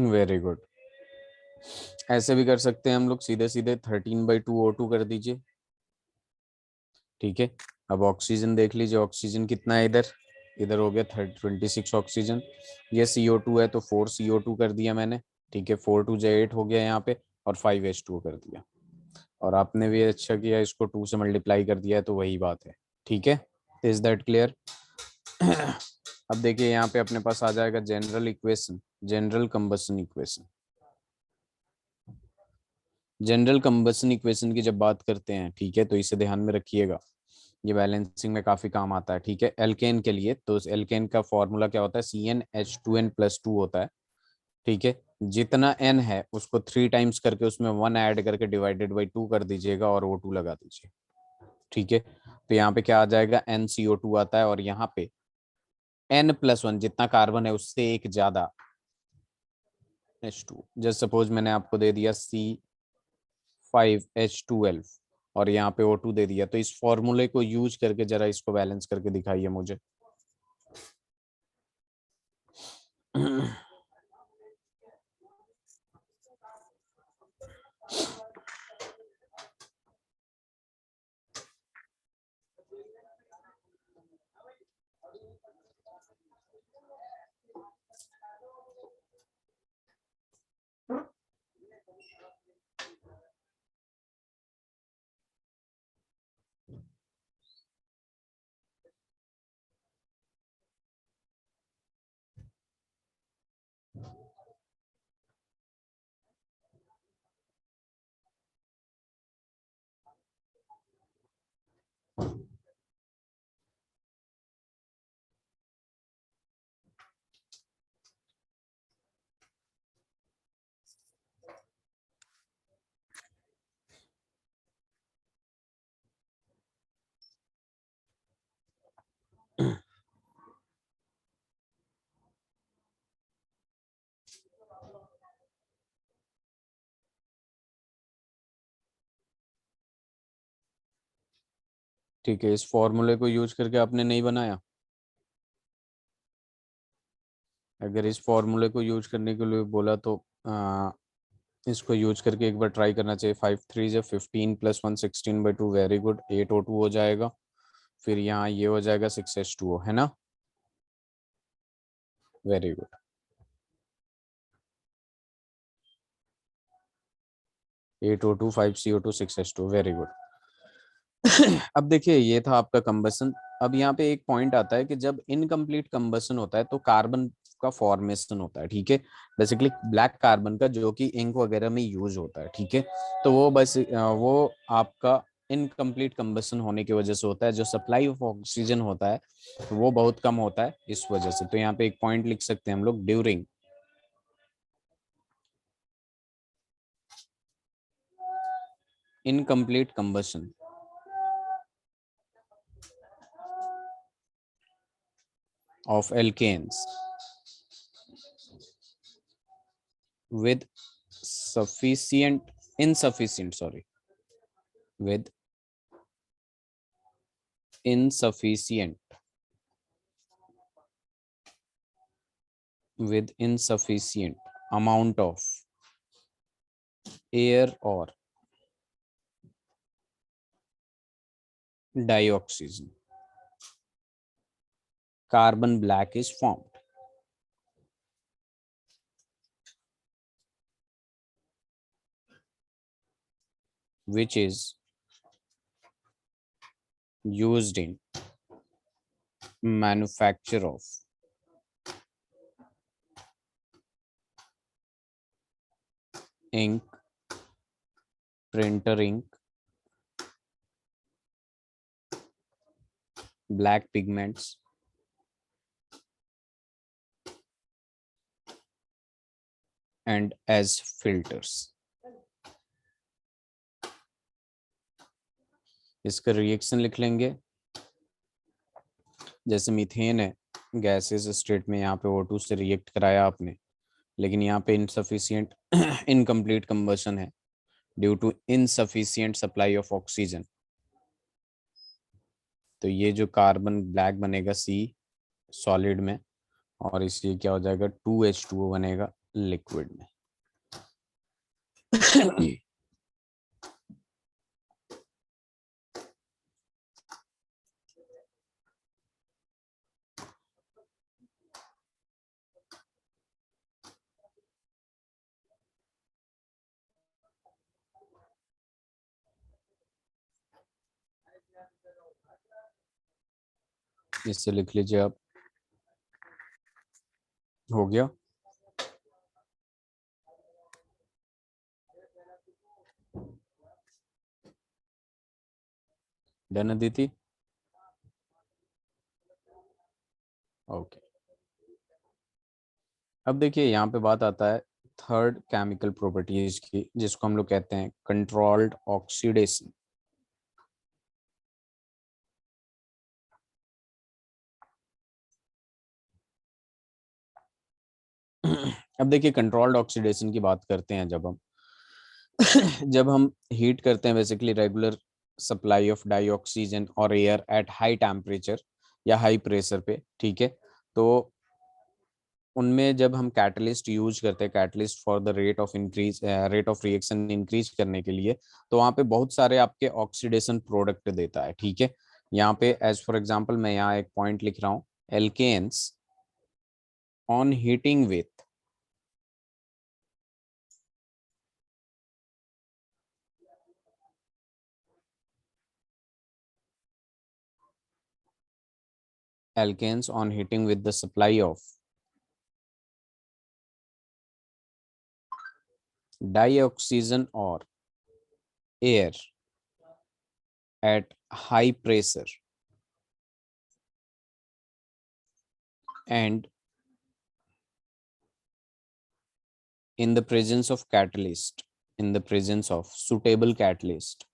Very good. ऐसे भी कर सकते हैं हम लोग, सीधे सीधे 13/2O2 कर दीजिए। ठीक है, अब ऑक्सीजन देख लीजिए, ऑक्सीजन कितना है इधर, इधर हो गया 26 ऑक्सीजन। ये CO2 है तो 4 CO2 कर दिया मैंने। ठीक है, 4 2 8 हो गया यहाँ पे, और 5H2O कर दिया। और आपने भी अच्छा किया, इसको 2 से मल्टीप्लाई कर दिया है, तो वही बात है। ठीक है, इज दैट क्लियर? अब देखिए यहाँ पे अपने पास आ जाएगा general equation, general combustion equation. General combustion equation की जब बात करते हैं, ठीक है, तो इसे ध्यान में रखिएगा, ये बैलेंसिंग में काफी काम आता है। ठीक है, एल्केन के लिए तो एल्केन का फॉर्मूला क्या होता है, CnH2n+2 होता है। ठीक है, जितना n है उसको 3 टाइम्स करके उसमें 1 ऐड करके डिवाइडेड बाई 2 कर दीजिएगा और O2 लगा दीजिए। ठीक है, तो यहाँ पे क्या आ जाएगा, NCO2 आता है, और यहाँ पे n+1 जितना कार्बन है उससे एक ज्यादा H2। जस्ट सपोज मैंने आपको दे दिया C5H12 और यहाँ पे O2 दे दिया, तो इस फॉर्मूले को यूज करके जरा इसको बैलेंस करके दिखाइए मुझे। ठीक है, इस फॉर्मूले को यूज करके आपने नहीं बनाया? अगर इस फॉर्मूले को यूज करने के लिए बोला तो इसको यूज करके एक बार ट्राई करना चाहिए। 5 3 = 15 + 1 16/2, वेरी गुड, 8O2 हो जाएगा। फिर यहाँ ये हो जाएगा 6H2O, है ना? Very good. (8O2 5CO2 6H2), very good. अब देखिए, ये था आपका कंबसन। अब यहाँ पे एक पॉइंट आता है कि जब इनकम्प्लीट कंबसन होता है तो कार्बन का फॉर्मेशन होता है, ठीक है, बेसिकली ब्लैक कार्बन का, जो कि इंक वगैरह में यूज होता है, ठीक है। तो वो बस वो आपका इनकम्प्लीट कंबसन होने की वजह से होता है। जो सप्लाई ऑफ ऑक्सीजन होता है वो बहुत कम होता है इस वजह से। तो यहाँ पे एक पॉइंट लिख सकते हैं हम लोग, during incomplete combustion of alkanes with with insufficient amount of air or dioxygen, carbon black is formed, which is used in manufacture of ink, printer ink, black pigments, and as filters. इसका reaction लिख लेंगे। जैसे methane है, gases state में, यहाँ पे O2 से react कराया आपने, लेकिन यहाँ पे इनसफिशियंट इनकम्प्लीट कंबशन है due to insufficient supply of oxygen. तो ये जो कार्बन ब्लैक बनेगा सी सॉलिड में, और इसलिए क्या हो जाएगा, 2H2O बनेगा लिक्विड में। इससे लिख लीजिए आप, हो गया। डन अदिति? ओके। अब देखिए, यहाँ पे बात आता है थर्ड केमिकल प्रॉपर्टीज की, जिसको हम लोग कहते हैं कंट्रोल्ड ऑक्सीडेशन। अब देखिए, कंट्रोल्ड ऑक्सीडेशन की बात करते हैं जब हम जब हम हीट करते हैं, basically regular supply of dioxygen और एयर एट हाई टेम्परेचर या हाई प्रेशर पे, ठीक है। तो उनमें जब हम कैटलिस्ट यूज करते हैं, catalyst for the rate of reaction increase करने के लिए, तो वहाँ पे बहुत सारे आपके ऑक्सीडेशन प्रोडक्ट देता है, ठीक है। यहाँ पे एज फॉर एग्जांपल मैं यहाँ एक पॉइंट लिख रहा हूँ, alkanes on heating with alkanes on heating with the supply of dioxygen or air at high pressure and in the presence of catalyst, in the presence of suitable catalyst,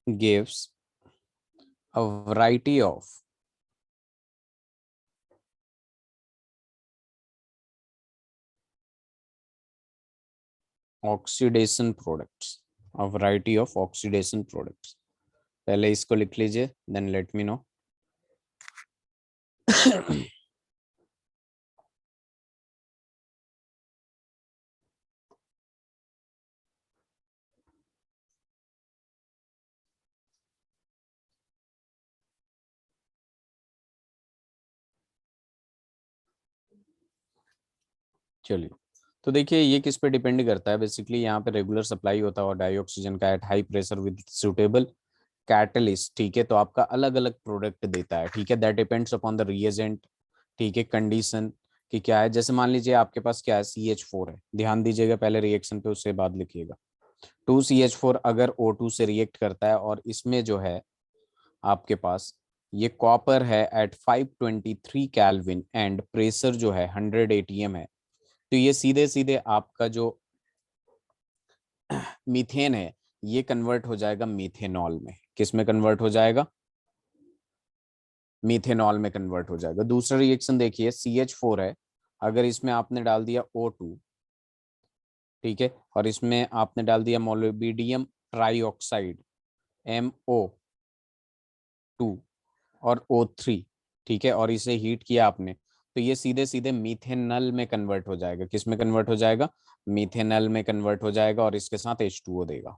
gives a variety of oxidation products, a variety of oxidation products. पहले इसको लिख लीजिए, then let me know. चलिए, तो देखिए ये किस पे डिपेंड करता है। बेसिकली यहाँ पे रेगुलर सप्लाई होता है और डाइऑक्सीजन का at high pressure with suitable catalyst, ठीक है, तो आपका अलग अलग प्रोडक्ट देता है, ठीक है। That depends upon the reagent, ठीक है, कंडीशन कि क्या है। जैसे मान लीजिए आपके पास क्या है, CH4 है, ध्यान दीजिएगा पहले रिएक्शन पे, उसके बाद लिखिएगा। 2CH4 अगर O2 से रिएक्ट करता है और इसमें जो है आपके पास ये कॉपर है एट 523 कैल्विन एंड प्रेशर जो है 100 ATM है, तो ये सीधे सीधे आपका जो मीथेन है ये कन्वर्ट हो जाएगा मीथेनॉल में। किस में कन्वर्ट हो जाएगा, मीथेनॉल में कन्वर्ट हो जाएगा। दूसरा रिएक्शन देखिए, CH4 है, अगर इसमें आपने डाल दिया O2, ठीक है, और इसमें आपने डाल दिया मोलिब्डेनम ट्राईऑक्साइड MO2 और O3, ठीक है, और इसे हीट किया आपने, तो ये सीधे सीधे मीथेनल में कन्वर्ट हो जाएगा। किस में कन्वर्ट हो जाएगा, मीथेनल में कन्वर्ट हो जाएगा, और इसके साथ H2O देगा।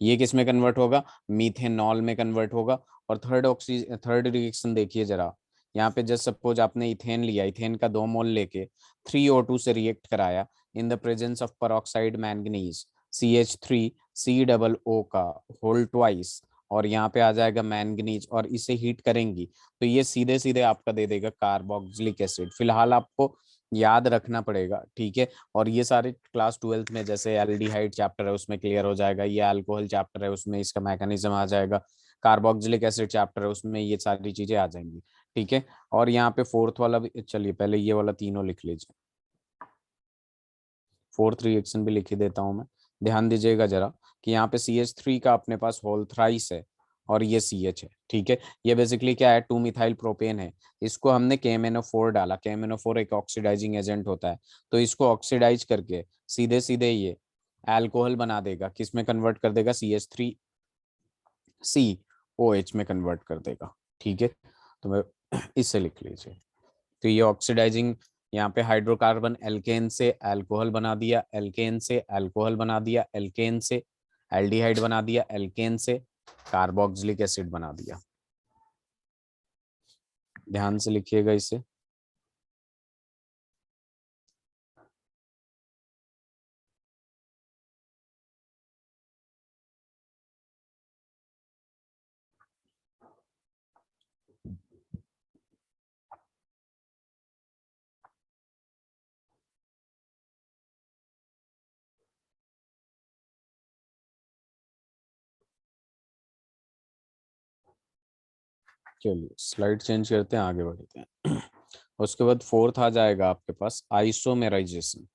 ये किस में कन्वर्ट होगा, मीथेनॉल में कन्वर्ट होगा। और थर्ड रिएक्शन देखिए जरा, यहाँ पे जस्ट सपोज आपने इथेन लिया, इथेन का 2 मोल लेके 3O2 से रिएक्ट कराया इन the presence of peroxide manganese CH3C O का होल ट्वाइस, और यहाँ पे आ जाएगा मैंगनीज, और इसे हीट करेंगी तो ये सीधे सीधे आपका दे देगा कार्बोक्सिलिक एसिड। फिलहाल आपको याद रखना पड़ेगा, ठीक है। और ये सारे क्लास 12th में, जैसे एल्डिहाइड चैप्टर है उसमें क्लियर हो जाएगा, ये अल्कोहल चैप्टर है उसमें इसका मैकेनिज्म आ जाएगा, कार्बोक्सिलिक एसिड चैप्टर है उसमें ये सारी चीजें आ जाएंगी, ठीक है। और यहाँ पे फोर्थ वाला भी, चलिए पहले ये वाला तीनों लिख लीजिए, फोर्थ रिएक्शन भी लिख ही देता हूँ मैं। ध्यान दीजिएगा जरा कि यहाँ पे CH3 का अपने पास होल थ्राइस है और ये CH है, ठीक है। ये बेसिकली क्या है, 2 मिथाइल प्रोपेन है, इसको हमने KMnO4 डाला। KMnO4 एक ऑक्सीडाइजिंग एजेंट होता है, तो इसको ऑक्सीडाइज करके सीधे सीधे ये अल्कोहल बना देगा, किस में कन्वर्ट कर देगा, CH3COH में कन्वर्ट कर देगा, ठीक है। तो मैं इससे लिख लीजिए, तो ये ऑक्सीडाइजिंग, यहाँ पे हाइड्रोकार्बन एल्केन से अल्कोहल बना दिया, एल्केन से अल्कोहल बना दिया, एल्केन से एल्डिहाइड बना दिया, एल्केन से कार्बोक्सिलिक एसिड बना दिया। ध्यान से लिखिएगा इसे। चलिए स्लाइड चेंज करते हैं, आगे बढ़ते हैं। उसके बाद फोर्थ आ जाएगा आपके पास आइसोमेराइजेशन।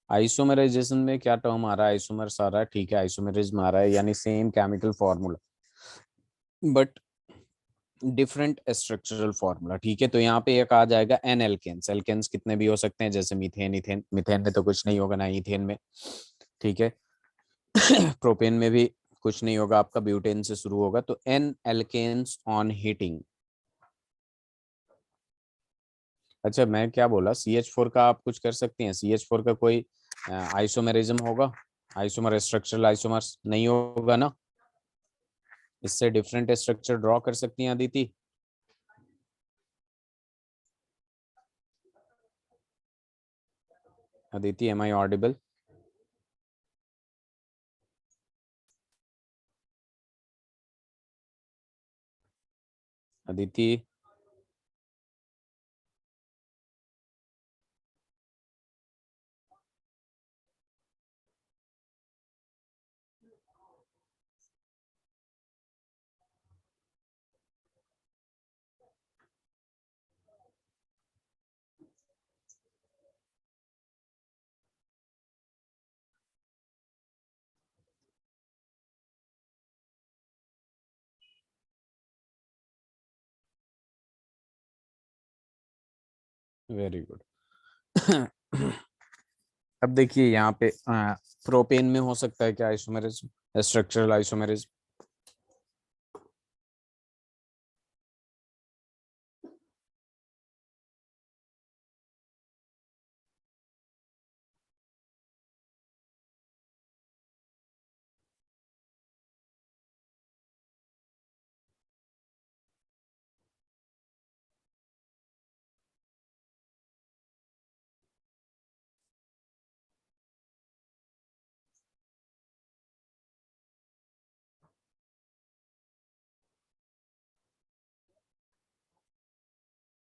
आइसोमेराइजेशन में क्या टर्म आ रहा है, आइसोमर्स आ रहा है, ठीक है, आइसोमेरिज्म आ रहा है, यानी same chemical formula but different structural formula, ठीक है। तो यहाँ पे एक आ जाएगा एन एल्केन्स। एल्केन्स कितने भी हो सकते हैं, जैसे मीथेन, इथेन, मिथेन में तो कुछ नहीं होगा ना, इथेन में, ठीक है। प्रोपेन में भी कुछ नहीं होगा आपका, ब्यूटेन से शुरू होगा। तो एन एल्केन्स ऑन हीटिंग, अच्छा मैं क्या बोला, CH4 का आप कुछ कर सकते हैं, CH4 का कोई आइसोमेरिज्म होगा, आइसोमर स्ट्रक्चरल आइसोमर्स नहीं होगा ना, इससे डिफरेंट स्ट्रक्चर ड्रॉ कर सकती हैं Aditi. Aditi am I audible, Aditi. Very good. अब देखिए यहाँ पे प्रोपेन में हो सकता है क्या isomerism, structural isomerism.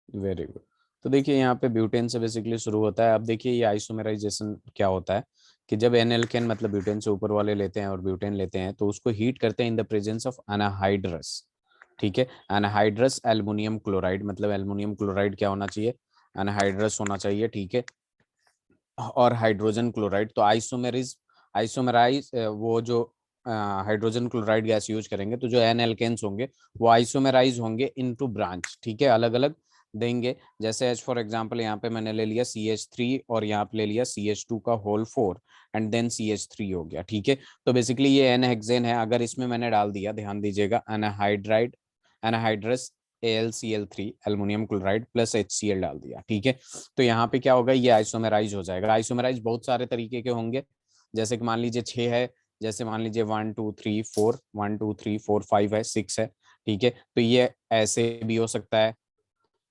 Very good. तो देखिए यहाँ पे ब्यूटेन से बेसिकली शुरू होता है। अब देखिए ये आइसोमेराइजेशन क्या होता है कि जब एन एल्केन मतलब ब्यूटेन से ऊपर वाले लेते हैं और ब्यूटेन लेते हैं तो उसको हीट करते हैं इन द प्रेजेंस ऑफ एनाहाइड्रस। ठीक है, एनाहाइड्रस एल्युमिनियम क्लोराइड, मतलब एल्युमिनियम क्लोराइड क्या होना चाहिए, एनाहाइड्रस होना चाहिए। ठीक है, और हाइड्रोजन क्लोराइड। तो आइसोमेराइज वो जो हाइड्रोजन क्लोराइड गैस यूज करेंगे तो जो एन एल्केन्स होंगे वो आइसोमेराइज होंगे इनटू ब्रांच। ठीक है, अलग अलग देंगे। जैसे एज फॉर एग्जांपल यहाँ पे मैंने ले लिया CH3 और यहाँ पे ले लिया CH2 का होल 4 एंड देन CH3 हो गया। ठीक है, तो बेसिकली ये एन हेक्सेन है। अगर इसमें मैंने डाल दिया, ध्यान दीजिएगा, एनाहाइड्राइड एनाहाइड्रस AlCl3 aluminium chloride plus HCl डाल दिया। ठीक है, तो यहाँ पे क्या होगा, ये आइसोमेराइज हो जाएगा। आइसोमेराइज बहुत सारे तरीके के होंगे, जैसे कि मान लीजिए 6 है, जैसे मान लीजिए 1 2 3 4, 1 2 3 4 5 है, 6 है। ठीक है, तो ये ऐसे भी हो सकता है,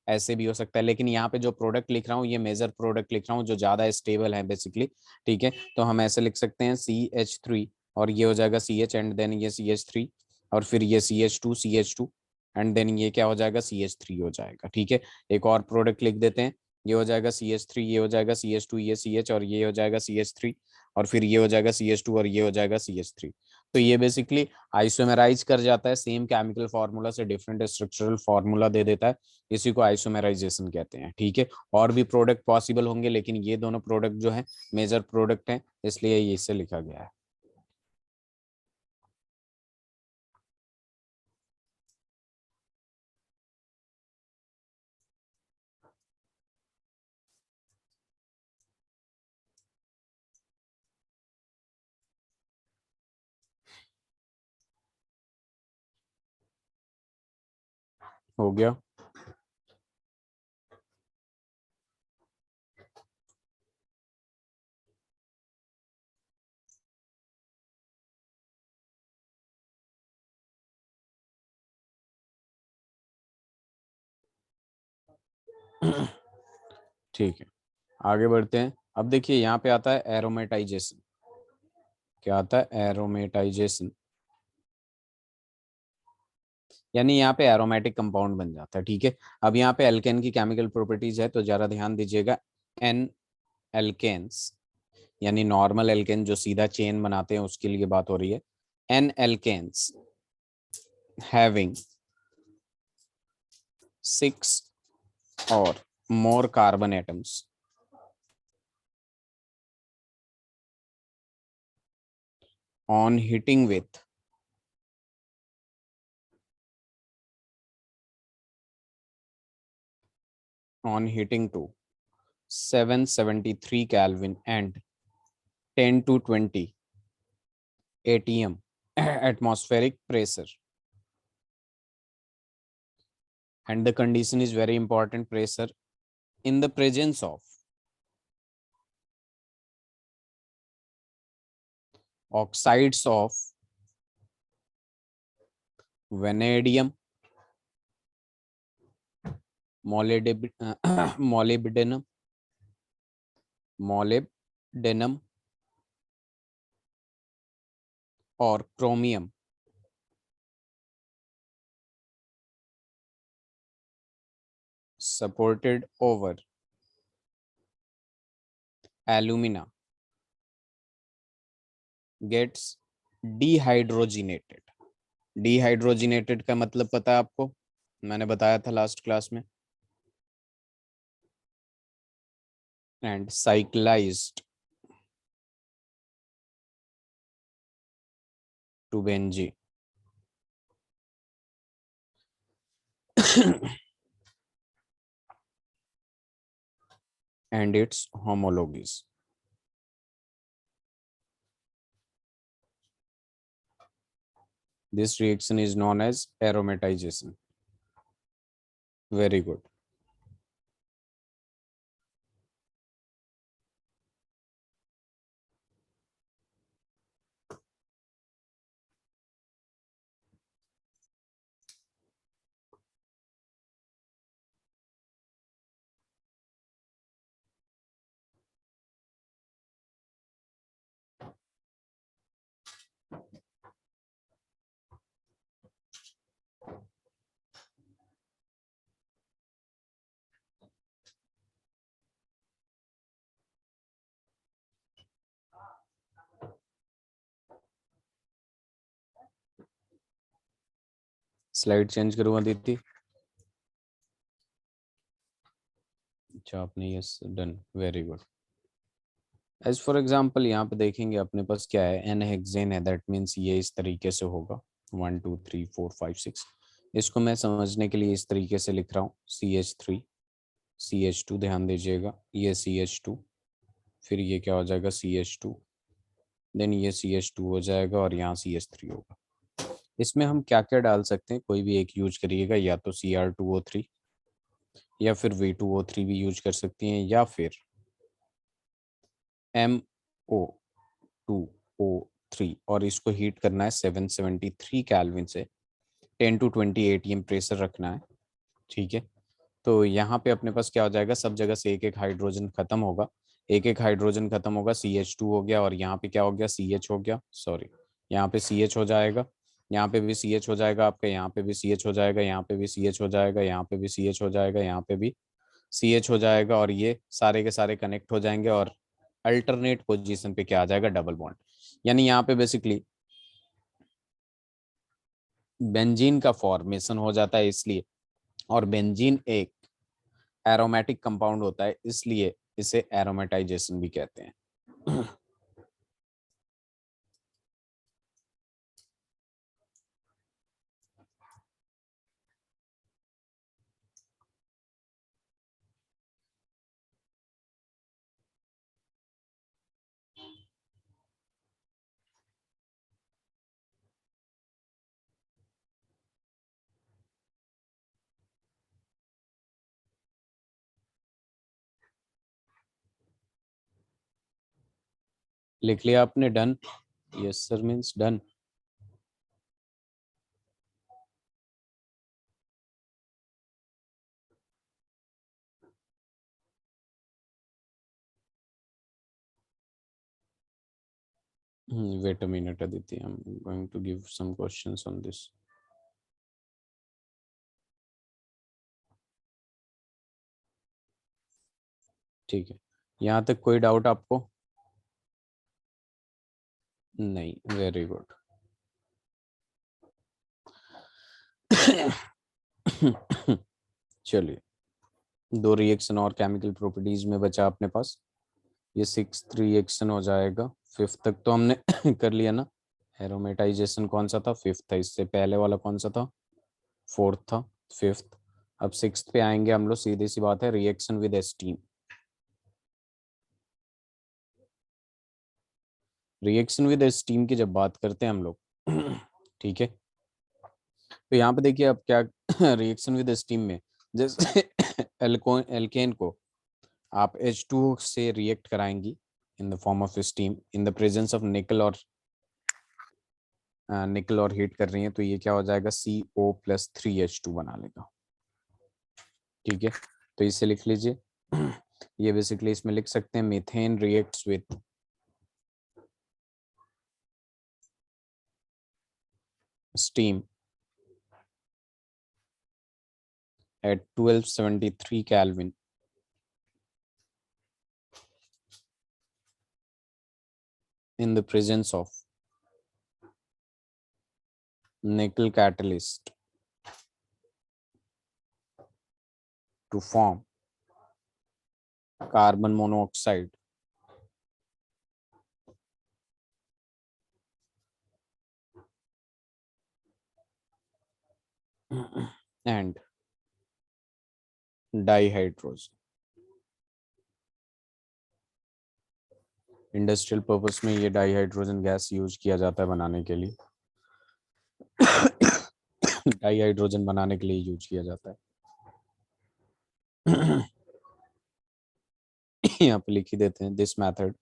ऐसे भी हो सकता है, लेकिन यहाँ पे जो प्रोडक्ट लिख रहा हूँ ये मेजर प्रोडक्ट लिख रहा हूँ जो ज्यादा स्टेबल है बेसिकली। ठीक है, तो हम ऐसे लिख सकते हैं CH3 और ये हो जाएगा CH एंड देन ये CH3 और फिर ये CH2 एंड देन ये क्या हो जाएगा, CH3 हो जाएगा। ठीक है, एक और प्रोडक्ट लिख देते हैं, ये हो जाएगा CH3, ये हो जाएगा CH2, ये CH और ये हो जाएगा CH3 और फिर ये हो जाएगा CH2 और ये हो जाएगा CH3। तो ये बेसिकली आइसोमेराइज कर जाता है, सेम केमिकल फार्मूला से डिफरेंट स्ट्रक्चरल फार्मूला दे देता है। इसी को आइसोमेराइजेशन कहते हैं। ठीक है, और भी प्रोडक्ट पॉसिबल होंगे लेकिन ये दोनों प्रोडक्ट जो है मेजर प्रोडक्ट हैं, इसलिए ये इससे लिखा गया है। हो गया। ठीक है, आगे बढ़ते हैं। अब देखिए यहाँ पे आता है एरोमेटाइजेशन। क्या आता है, एरोमेटाइजेशन, यानी यहाँ पे एरोमेटिक कंपाउंड बन जाता है। ठीक है, अब यहाँ पे एल्केन की केमिकल प्रॉपर्टीज है तो जरा ध्यान दीजिएगा। एन एल्केन्स, यानी नॉर्मल एल्केन जो सीधा चेन बनाते हैं उसके लिए बात हो रही है। N alkanes having 6 or more carbon atoms on heating with on heating to 773 Kelvin and 10 to 20 atm atmospheric pressure, and the condition is very important, pressure in the presence of oxides of vanadium, molybdenum, molybdenum or chromium supported over alumina gets dehydrogenated। Dehydrogenated का मतलब पता है आपको, मैंने बताया था last class में। And cyclised to benzene. and its homologies. This reaction is known as aromatization. Very good. Slide change करूँ अदिति? अच्छा, आपने yes done, very good. As for example यहाँ पे देखेंगे अपने पास क्या है, एन हेक्सेन है, दैट मीन्स ये इस तरीके से होगा 1 2 3 4 5 6. इसको मैं समझने के लिए इस तरीके से लिख रहा हूँ, CH3 CH2, ध्यान दीजिएगा, ये CH2, फिर ये क्या हो जाएगा CH2, देन ये CH2 हो जाएगा और यहाँ CH3 होगा. इसमें हम क्या क्या डाल सकते हैं, कोई भी एक यूज करिएगा, या तो Cr2O3 या फिर V2O3 भी यूज कर सकती हैं, या फिर MO2O3, और इसको हीट करना है 773 केल्विन से 10 to 20 ATM प्रेशर रखना है. ठीक है, तो यहाँ पे अपने पास क्या हो जाएगा, सब जगह से एक एक हाइड्रोजन खत्म होगा, एक एक हाइड्रोजन खत्म होगा, CH2 हो गया, और यहाँ पे क्या हो गया, CH हो गया, सॉरी, यहाँ पे CH हो जाएगा, यहाँ पे भी CH हो जाएगा आपका, यहाँ पे भी CH हो जाएगा, यहाँ पे भी CH हो जाएगा, यहाँ पे भी CH हो जाएगा, यहाँ पे भी CH हो जाएगा, और ये सारे के सारे कनेक्ट हो जाएंगे, और अल्टरनेट पोजीशन पे क्या आ जाएगा, डबल बॉन्ड. यानी यहाँ पे बेसिकली बेंजीन का फॉर्मेशन हो जाता है इसलिए, और बेंजीन एक एरोमेटिक कंपाउंड होता है, इसलिए इसे एरोमेटाइजेशन भी कहते हैं. लिख लिया आपने, done? Yes sir means done. Wait a minute, Aditi. I'm going to give some questions on this. ठीक है, यहाँ तक कोई डाउट आपको? नहीं, वेरी गुड. चलिए, दो रिएक्शन और केमिकल प्रॉपर्टीज में बचा अपने पास. ये 6th रिएक्शन हो जाएगा. 5th तक तो हमने कर लिया ना. एरोमेटाइजेशन कौन सा था, 5th था. इससे पहले वाला कौन सा था, 4th था. 5th. अब 6th पे आएंगे हम लोग, सीधी सी बात है, reaction with esteem. Reaction with esteem की जब बात करते हैं हम लोग, ठीक है, तो यहाँ पे देखिए अब क्या, रिएक्शन विद स्टीम में जैसे एल्केन को आप H2O से रिएक्ट कराएंगी in the form of steam in the presence of nickel, और निकल और हीट कर रही है, तो ये क्या हो जाएगा, CO+3H2 बना लेगा. ठीक है, तो इसे लिख लीजिए. ये बेसिकली इसमें लिख सकते हैं, methane reacts with steam at 1273 Kelvin in the presence of nickel catalyst to form carbon monoxide and dihydrogen. Industrial purpose में ये डाईहाइड्रोजन गैस यूज किया जाता है बनाने के लिए। डाईहाइड्रोजन बनाने के लिए यूज किया जाता है। यहाँ पे लिख ही देते हैं, this method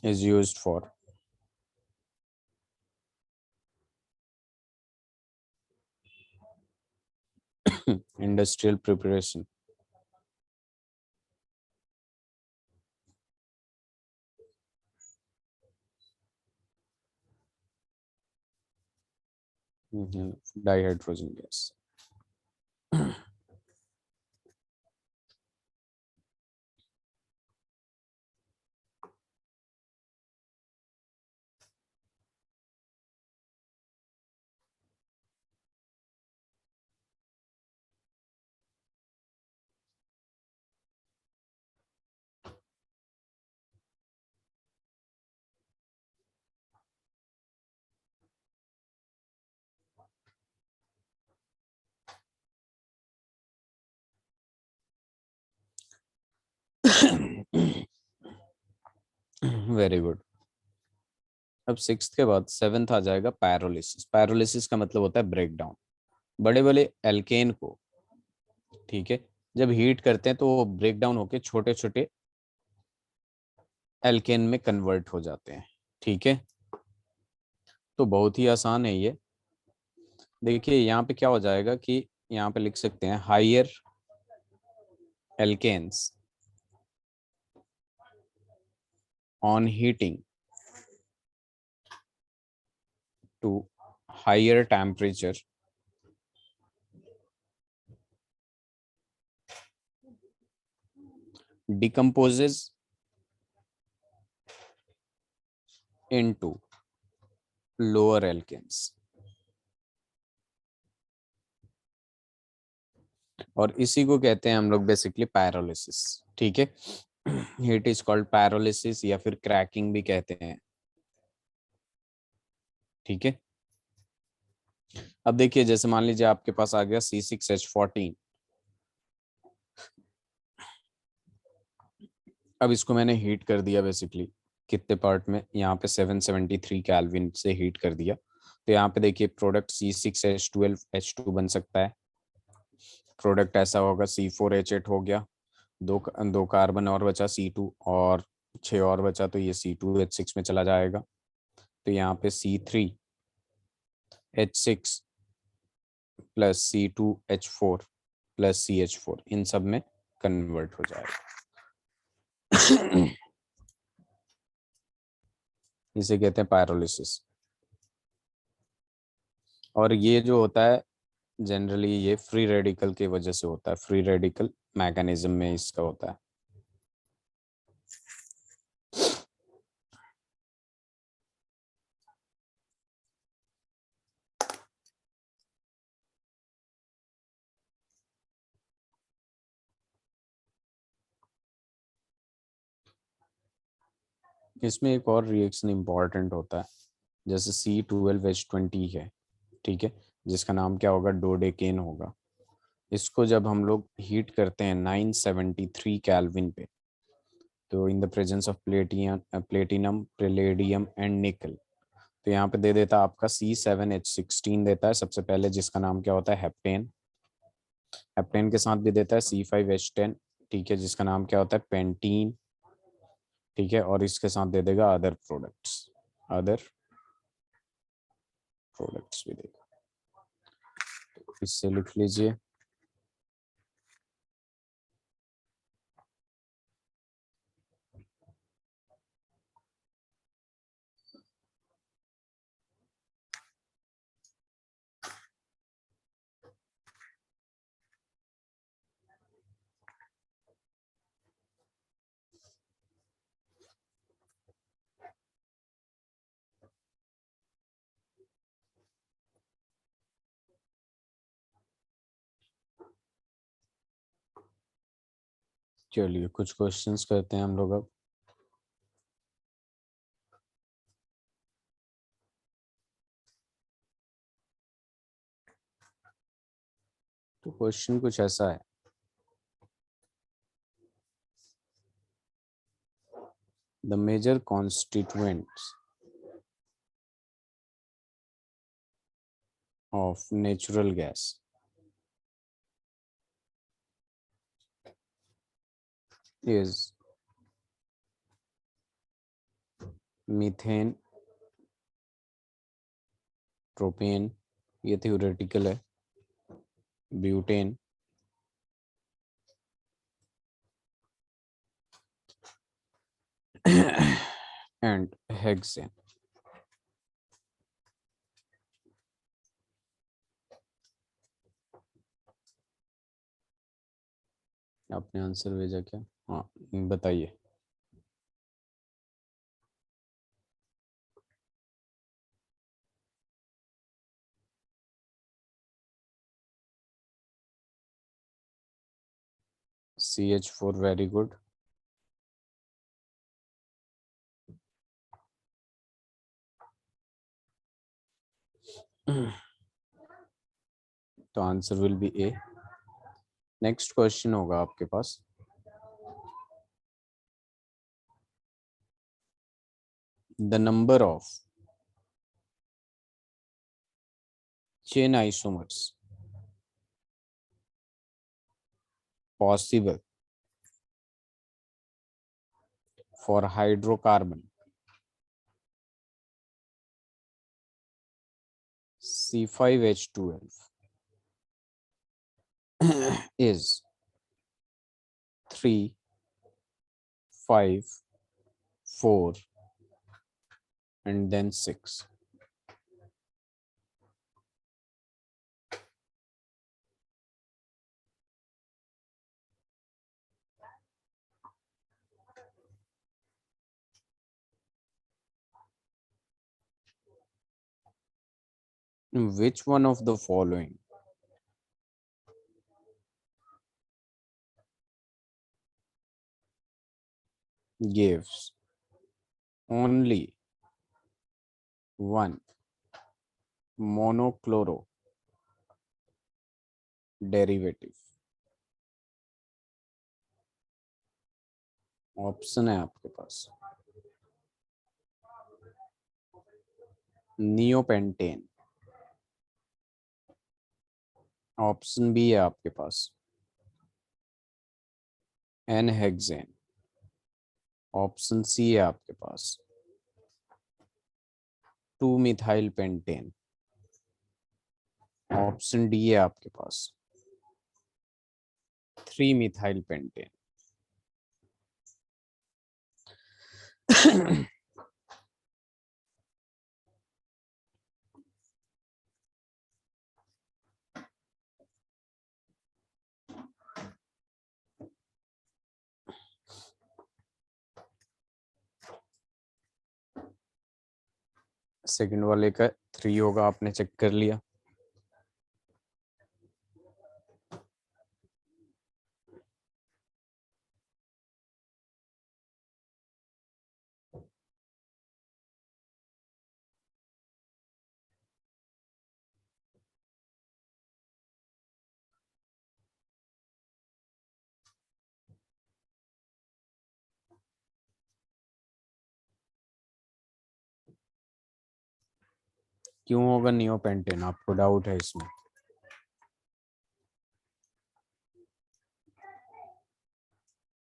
is used for industrial preparation dihydrogen gas. Very good. अब सिक्स्थ के बाद सेवेंथ आ जाएगा पैरोलिसिस। पैरोलिसिस का मतलब होता है ब्रेक डाउन। बड़े बड़े एल्केन को, ठीक है, जब हीट करते हैं तो वो ब्रेक डाउन होके छोटे छोटे एल्केन में कन्वर्ट हो जाते हैं। ठीक है, तो बहुत ही आसान है ये। देखिए यहाँ पे क्या हो जाएगा कि यहाँ पे लिख सकते हैं higher alkanes on heating to higher temperature decomposes into lower alkanes, और इसी को कहते हैं हम लोग बेसिकली पैरोलिसिस। ठीक है, इट इज कॉल्ड पैरोलिसिस या फिर क्रैकिंग भी कहते हैं। ठीक है, अब देखिए जैसे मान लीजिए आपके पास आ गया C6H14। अब इसको मैंने हीट कर दिया बेसिकली कितने पार्ट में, यहाँ पे 773 केल्विन से हीट कर दिया। तो यहाँ पे देखिए प्रोडक्ट C6H12H2 बन सकता है। प्रोडक्ट ऐसा होगा C4H8 हो गया, दो कार्बन और बचा C2, और 6 और बचा तो ये C2H6 में चला जाएगा। तो यहाँ पे C3H6 plus C2H4 plus CH4 इन सब में कन्वर्ट हो जाएगा। इसे कहते हैं पायरोलिसिस। और ये जो होता है जनरली ये फ्री रेडिकल की वजह से होता है, फ्री रेडिकल मैकेनिज्म में इसका होता है। इसमें एक और रिएक्शन इंपॉर्टेंट होता है, जैसे C12H20 है, ठीक है, जिसका नाम क्या होगा, डोडेकेन होगा। इसको जब हम लोग हीट करते हैं 973 केल्विन पे, तो इन the presence of platinum palladium and निकल, तो यहाँ पे दे देता है आपका C7H16 देता है सबसे पहले, जिसका नाम क्या होता है, हेप्टेन। हेप्टेन के साथ भी देता है C5H10, ठीक है, जिसका नाम क्या होता है, पेंटीन। ठीक है, और इसके साथ दे देगा अदर प्रोडक्ट्स भी देगा। तो इससे लिख लीजिए चलिए कुछ क्वेश्चंस करते हैं हम लोग अब। तो क्वेश्चन कुछ ऐसा है, the major constituents of natural gas is methane, propane, ये थ्योरेटिकल है, ब्यूटेन, एंड हेक्सेन। आपने आंसर भेजा क्या? हाँ बताइए। CH4, very good. तो answer will be A. Next question होगा आपके पास, the number of chain isomers possible for hydrocarbon C5H12 is 3, 5, 4 and then 6. Which one of the following gives only one monochloro derivative? Option है आपके पास, neopentane, option B है आपके पास N hexane, option C है आपके पास 2 methyl pentane, option D है आपके पास 3 methyl pentane. Second वाले का 3 होगा, आपने चेक कर लिया। क्यों होगा नियोपेंटेन, आपको डाउट है इसमें?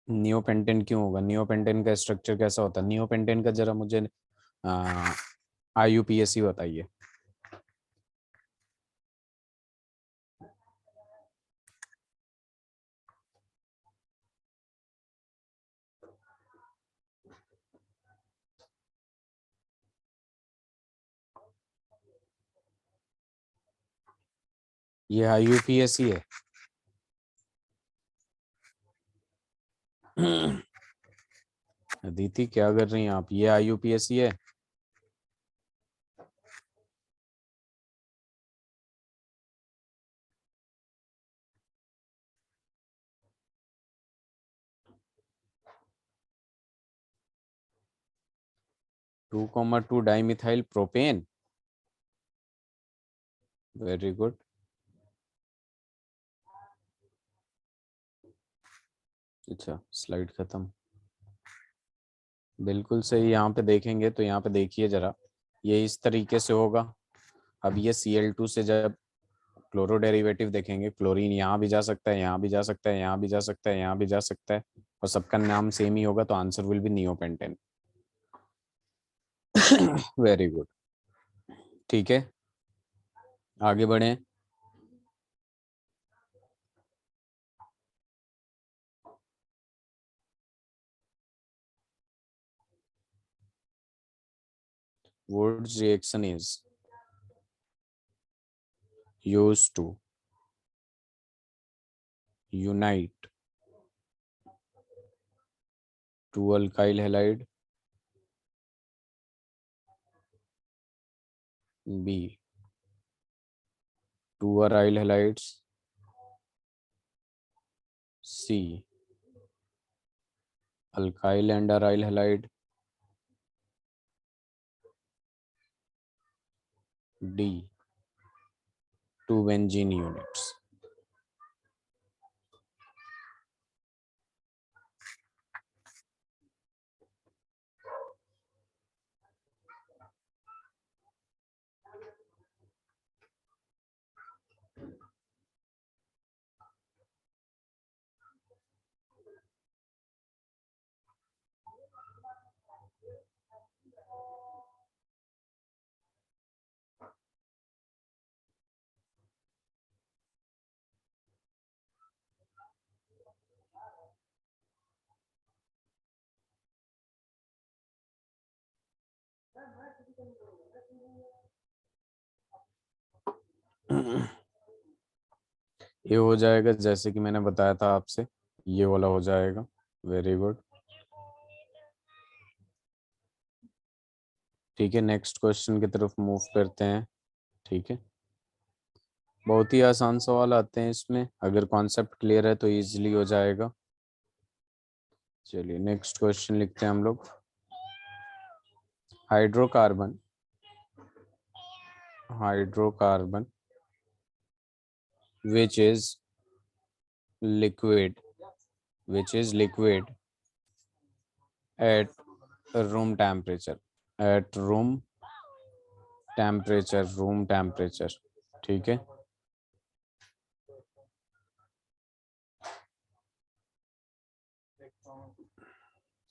नियोपेंटेन क्यों होगा? नियोपेंटेन का स्ट्रक्चर कैसा होता है नियोपेंटेन का? जरा मुझे IUPAC बताइए। ये IUPAC है। अदिति क्या कर रही हैं आप? ये IUPAC है। Two comma two dimethyl propane, very good. अच्छा स्लाइड खत्म। बिल्कुल सही। यहाँ पे देखेंगे तो यहाँ पे देखिए जरा, ये इस तरीके से होगा। अब ये Cl2 से जब क्लोरो डेरिवेटिव देखेंगे, क्लोरीन यहाँ भी जा सकता है, यहाँ भी जा सकता है, यहाँ भी जा सकता है, यहाँ भी जा सकता है, और सबका नाम सेम ही होगा, तो answer will B neopentane. Very good. ठीक है, आगे बढ़े। Wood's reaction is used to unite two alkyl halide, B two aryl halides, C alkyl and aryl halide, D two benzene units. ये हो जाएगा जैसे कि मैंने बताया था आपसे, ये वाला हो जाएगा। Very good. ठीक है, नेक्स्ट क्वेश्चन की तरफ मूव करते हैं। ठीक है, बहुत ही आसान सवाल आते हैं इसमें, अगर कॉन्सेप्ट क्लियर है तो इजीली हो जाएगा। चलिए नेक्स्ट क्वेश्चन लिखते हैं हम लोग। Hydrocarbon hydrocarbon which is liquid at room temperature, at room temperature। ठीक है,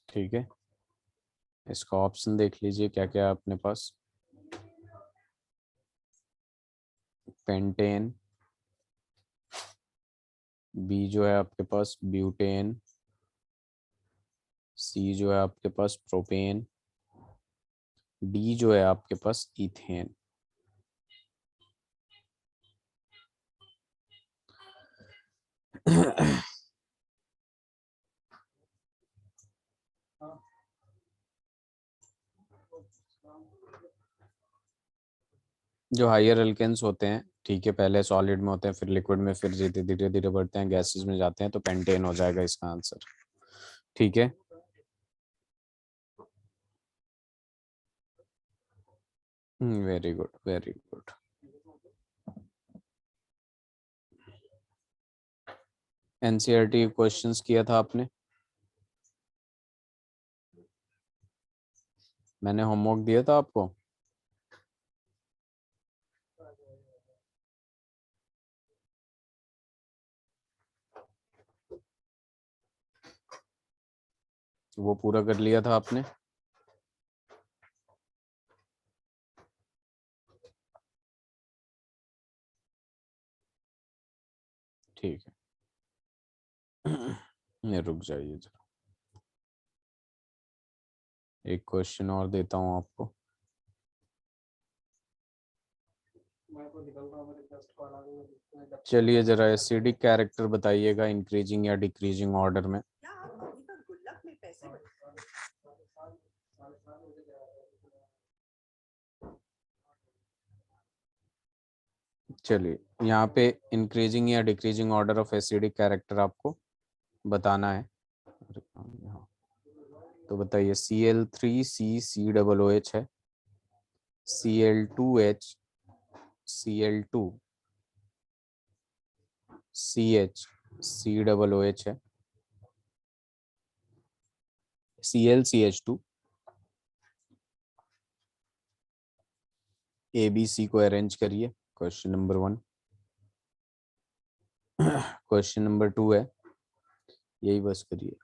ठीक है, इसका ऑप्शन देख लीजिए क्या क्या है अपने पास। पेंटेन, बी जो है आपके पास ब्यूटेन, सी जो है आपके पास प्रोपेन, डी जो है आपके पास इथेन। जो हायर अल्केन्स होते हैं, ठीक है, पहले सॉलिड में होते हैं, फिर लिक्विड में, फिर धीरे धीरे धीरे बढ़ते हैं, गैसेस में जाते हैं, तो पेंटेन हो जाएगा इसका आंसर। ठीक है, very good, very good. NCERT questions किया था आपने? मैंने होमवर्क दिया था आपको? वो पूरा कर लिया था आपने? ठीक है। ये रुक जाइए जरा, एक क्वेश्चन और देता हूँ आपको। चलिए जरा एसिडिक कैरेक्टर बताइएगा इंक्रीजिंग या डिक्रीजिंग ऑर्डर में। चलिए यहाँ पे इंक्रीजिंग या decreasing order of acidic character आपको बताना है। यहाँ तो बताइए, Cl3C COOH है, Cl2H Cl2CH COOH है, ClCH2 ए बी सी को अरेंज करिए, क्वेश्चन नंबर 1। क्वेश्चन नंबर 2 है, यही बस करिए।